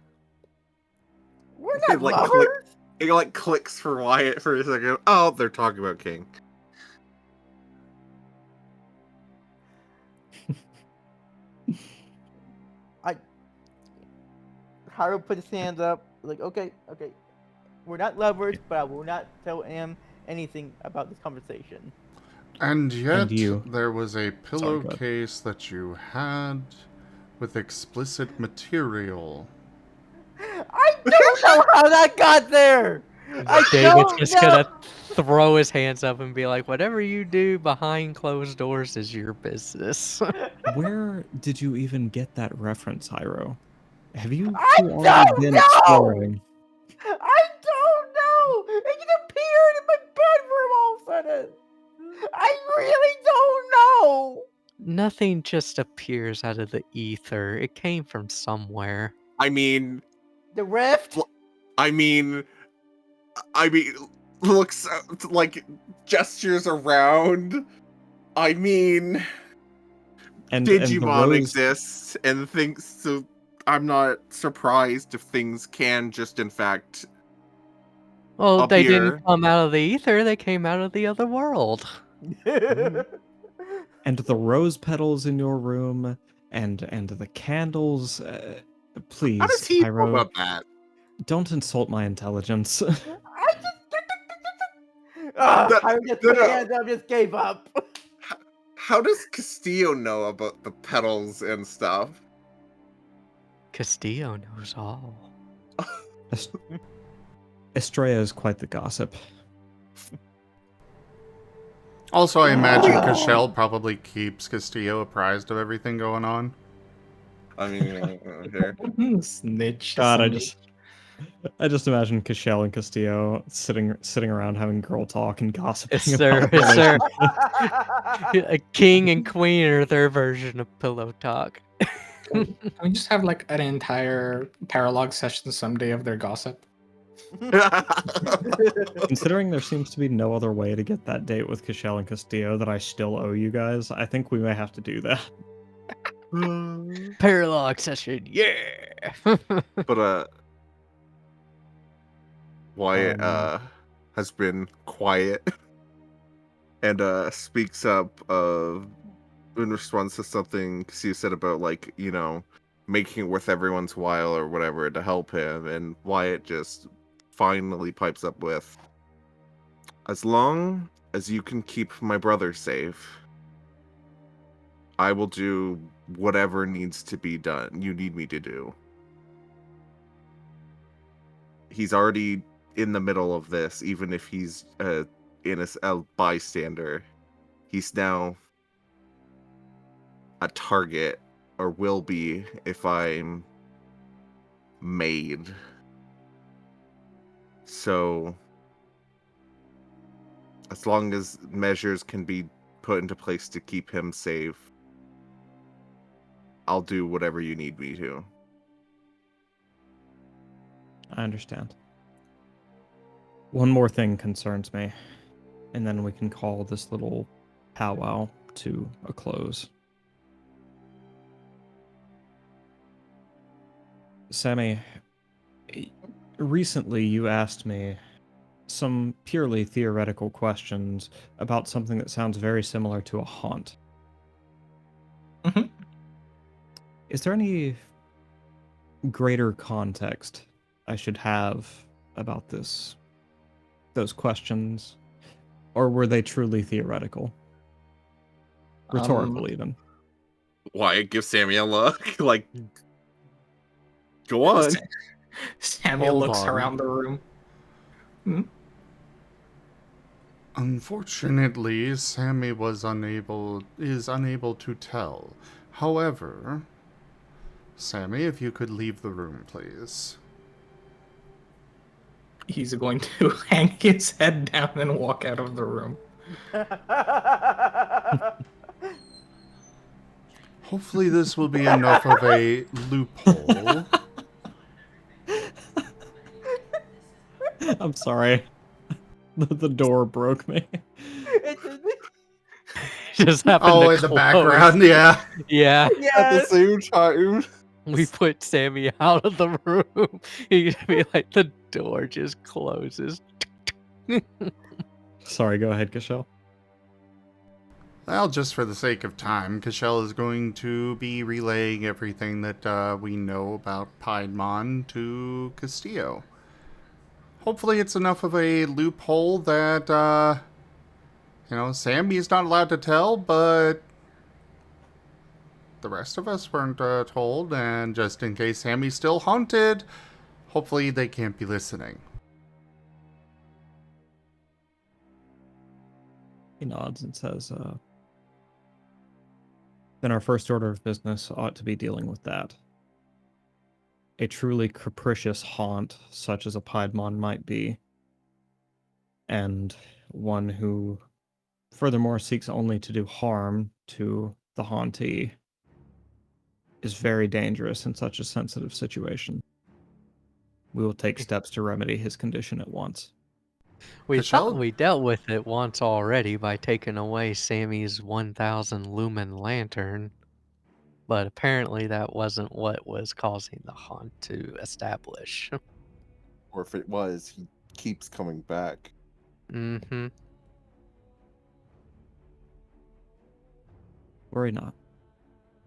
We're It, not like, lovers. It clicks for Wyatt for a second. Oh, they're talking about King. Haiiro put his hands up, like, okay, we're not lovers, but I will not tell him anything about this conversation. And yet, you. there was a go ahead. pillowcase that you had with explicit material. I don't know how that got there. I David's don't just know. gonna throw his hands up and be like, whatever you do behind closed doors is your business. Where did you even get that reference, Haiiro? Have you I two already don't been know! exploring? I don't know. It just appeared in my bedroom all of a sudden. I really don't know. Nothing just appears out of the ether. It came from somewhere. I mean, The rift. looks like gestures around. I mean, And the Digimon rose, exists, and things. So I'm not surprised if things can just, in fact, Well, Up they here. didn't come out of the ether. They came out of the other world. and the rose petals in your room, and the candles. Please, how does he know Haiiro, about that? don't insult my intelligence. I just. I just no, put no. hands up, just gave up. How does Castillo know about the petals and stuff? Castillo knows all. Astraea is quite the gossip. Also, I imagine Cashel probably keeps Castillo apprised of everything going on. I mean, here. Snitch. God, Sammy. I just imagine Cashel and Castillo sitting around having girl talk and gossiping It's their, about it's their relationship. a king and queen are their version of pillow talk. Can we just have like an entire paralog session someday of their gossip? Considering there seems to be no other way to get that date with Cashel and Castillo that I still owe you guys, I think we may have to do that. Paralog session, yeah. But Wyatt Um, has been quiet and speaks up in response to something Cassie said about, like, you know, making it worth everyone's while or whatever to help him, and Wyatt just finally pipes up with, as long as you can keep my brother safe, I will do whatever needs to be done you need me to do. He's already in the middle of this, even if he's a bystander. He's now a target, or will be if I'm made. So, as long as measures can be put into place to keep him safe, I'll do whatever you need me to. I understand. One more thing concerns me, and then we can call this little powwow to a close. Sammy, recently you asked me some purely theoretical questions about something that sounds very similar to a haunt. Mhm. Is there any greater context I should have about those questions, or were they truly theoretical? Rhetorical, even. Wyatt gives Sammy a look, like, go on. Sammy Hold looks on. around the room. Unfortunately, Sammy is unable to tell. However, Sammy, if you could leave the room, please. He's going to hang his head down and walk out of the room. Hopefully this will be enough of a loophole. I'm sorry. The door broke me. Just happened Oh, to in the close. background, yeah. Yeah, At the Yes. same time. we put Sammy out of the room. He'd be like, the door just closes. Sorry, go ahead, Cashel. Well, just for the sake of time, Cashel is going to be relaying everything that we know about Piedmon to Castillo. Hopefully it's enough of a loophole that, Sammy's not allowed to tell, but the rest of us weren't told, and just in case Sammy's still haunted, hopefully they can't be listening. He nods and says, then our first order of business ought to be dealing with that. A truly capricious haunt, such as a Piedmon might be, and one who furthermore seeks only to do harm to the hauntee, is very dangerous in such a sensitive situation. We will take steps to remedy his condition at once. We Cashel? thought we dealt with it once already by taking away Sammy's 1,000 lumen lantern, but apparently that wasn't what was causing the haunt to establish. Or if it was, he keeps coming back. Mm-hmm. Worry not.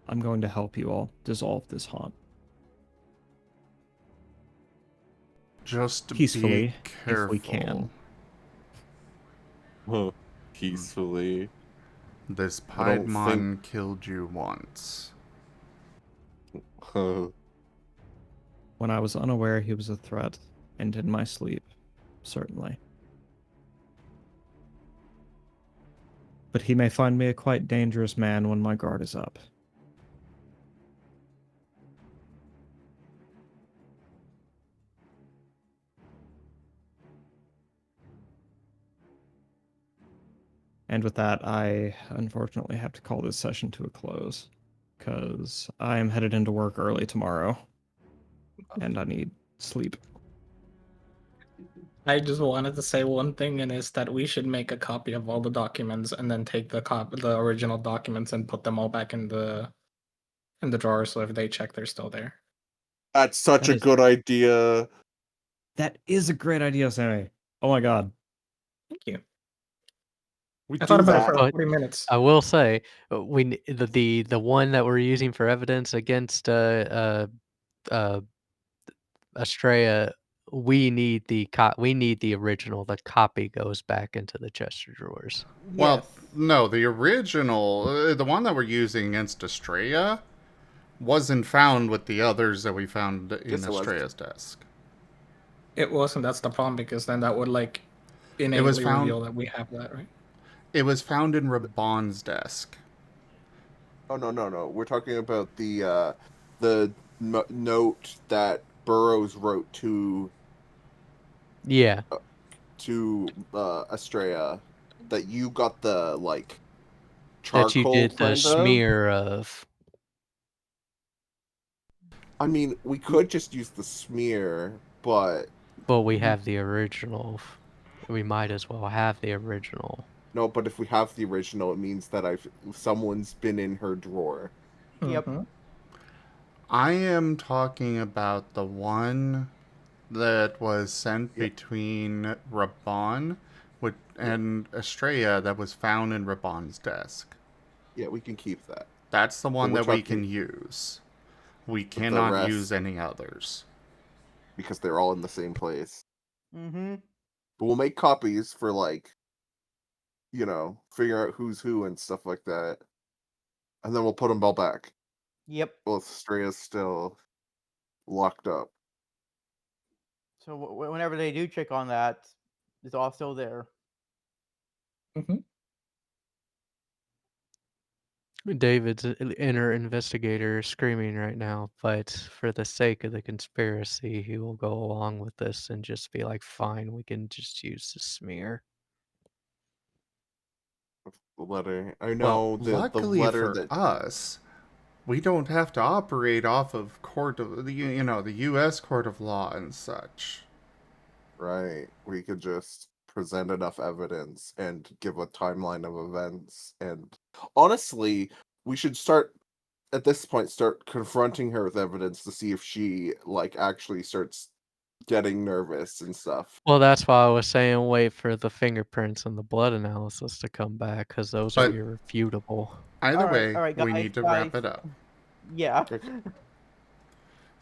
I'm going to help you all dissolve this haunt. Just Peacefully, be careful. if we can. Peacefully. This I don't Piedmon killed you once. When I was unaware he was a threat, and in my sleep, certainly. But he may find me a quite dangerous man when my guard is up. And with that, I unfortunately have to call this session to a close. because I am headed into work early tomorrow, and I need sleep. I just wanted to say one thing, and is that we should make a copy of all the documents and then take the original documents and put them all back in the drawer, so if they check, they're still there. That's such That a is- good idea. That is a great idea, Sammy. Oh my god. Thank you. We I thought do about it that. for But 40 minutes. I will say the one that we're using for evidence against Astraea, we need the original. The copy goes back into the chest of drawers. Well, Yes. no, the original, the one that we're using against Astraea, wasn't found with the others that we found in Yes, it was. Astraea's desk. It wasn't. That's the problem, because then that would like innately found- reveal that we have that, right? It was found in Raban's desk. Oh no. We're talking about the note that Burroughs wrote to Yeah, Astraea, that you got the like that you charcoal did the print of. smear of. I mean, we could just use the smear, but Well, we have the original. We might as well have the original. no. But if we have the original, it means that someone's been in her drawer. Yep. Mhm. I am talking about the one that was sent Yep. between Raban and Astraea that was found in Raban's desk. Yeah, we can keep that. That's the one we're that we talking- can use. We the cannot rest- use any others. Because they're all in the same place. Mm-hmm. But we'll make copies for like, figure out who's who and stuff like that. And then we'll put them all back. Yep. Both Astraea's still locked up. So whenever they do check on that, it's all still there. Mhm. David's inner investigator screaming right now, but for the sake of the conspiracy, he will go along with this and just be like, fine, we can just use the smear. The letter. I Well, know the luckily letter for that us, we don't have to operate off of the U.S. court of law and such. right. We could just present enough evidence and give a timeline of events. And honestly, we should start confronting her with evidence to see if she like actually starts getting nervous and stuff. Well, that's why I was saying wait for the fingerprints and the blood analysis to come back, because those are But- irrefutable. Either All way, right, we guys, need to wrap it up. Yeah.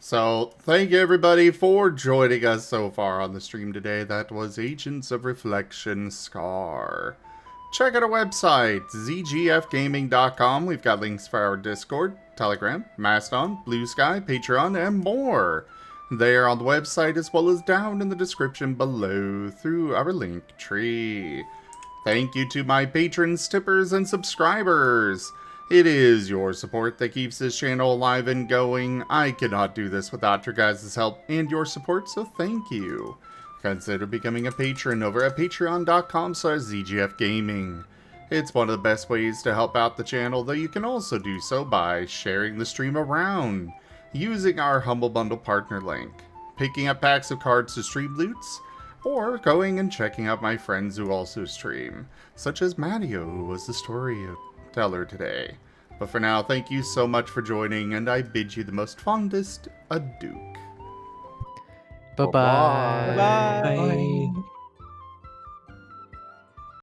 So, thank you everybody for joining us so far on the stream today. That was Agents of Reflection Scar. Check out our website, zgfgaming.com. We've got links for our Discord, Telegram, Mastodon, Blue Sky, Patreon, and more. They are on the website as well as down in the description below through our link tree. Thank you to my patrons, tippers, and subscribers. It is your support that keeps this channel alive and going. I could not do this without your guys' help and your support, so thank you. Consider becoming a patron over at patreon.com/zgfgaming. It's one of the best ways to help out the channel, though you can also do so by sharing the stream around, using our Humble Bundle partner link, picking up packs of cards to stream loots, or going and checking out my friends who also stream, such as Matteo, who was the storyteller today. But for now, thank you so much for joining, and I bid you the most fondest adieu. Bye-bye. Bye. Bye.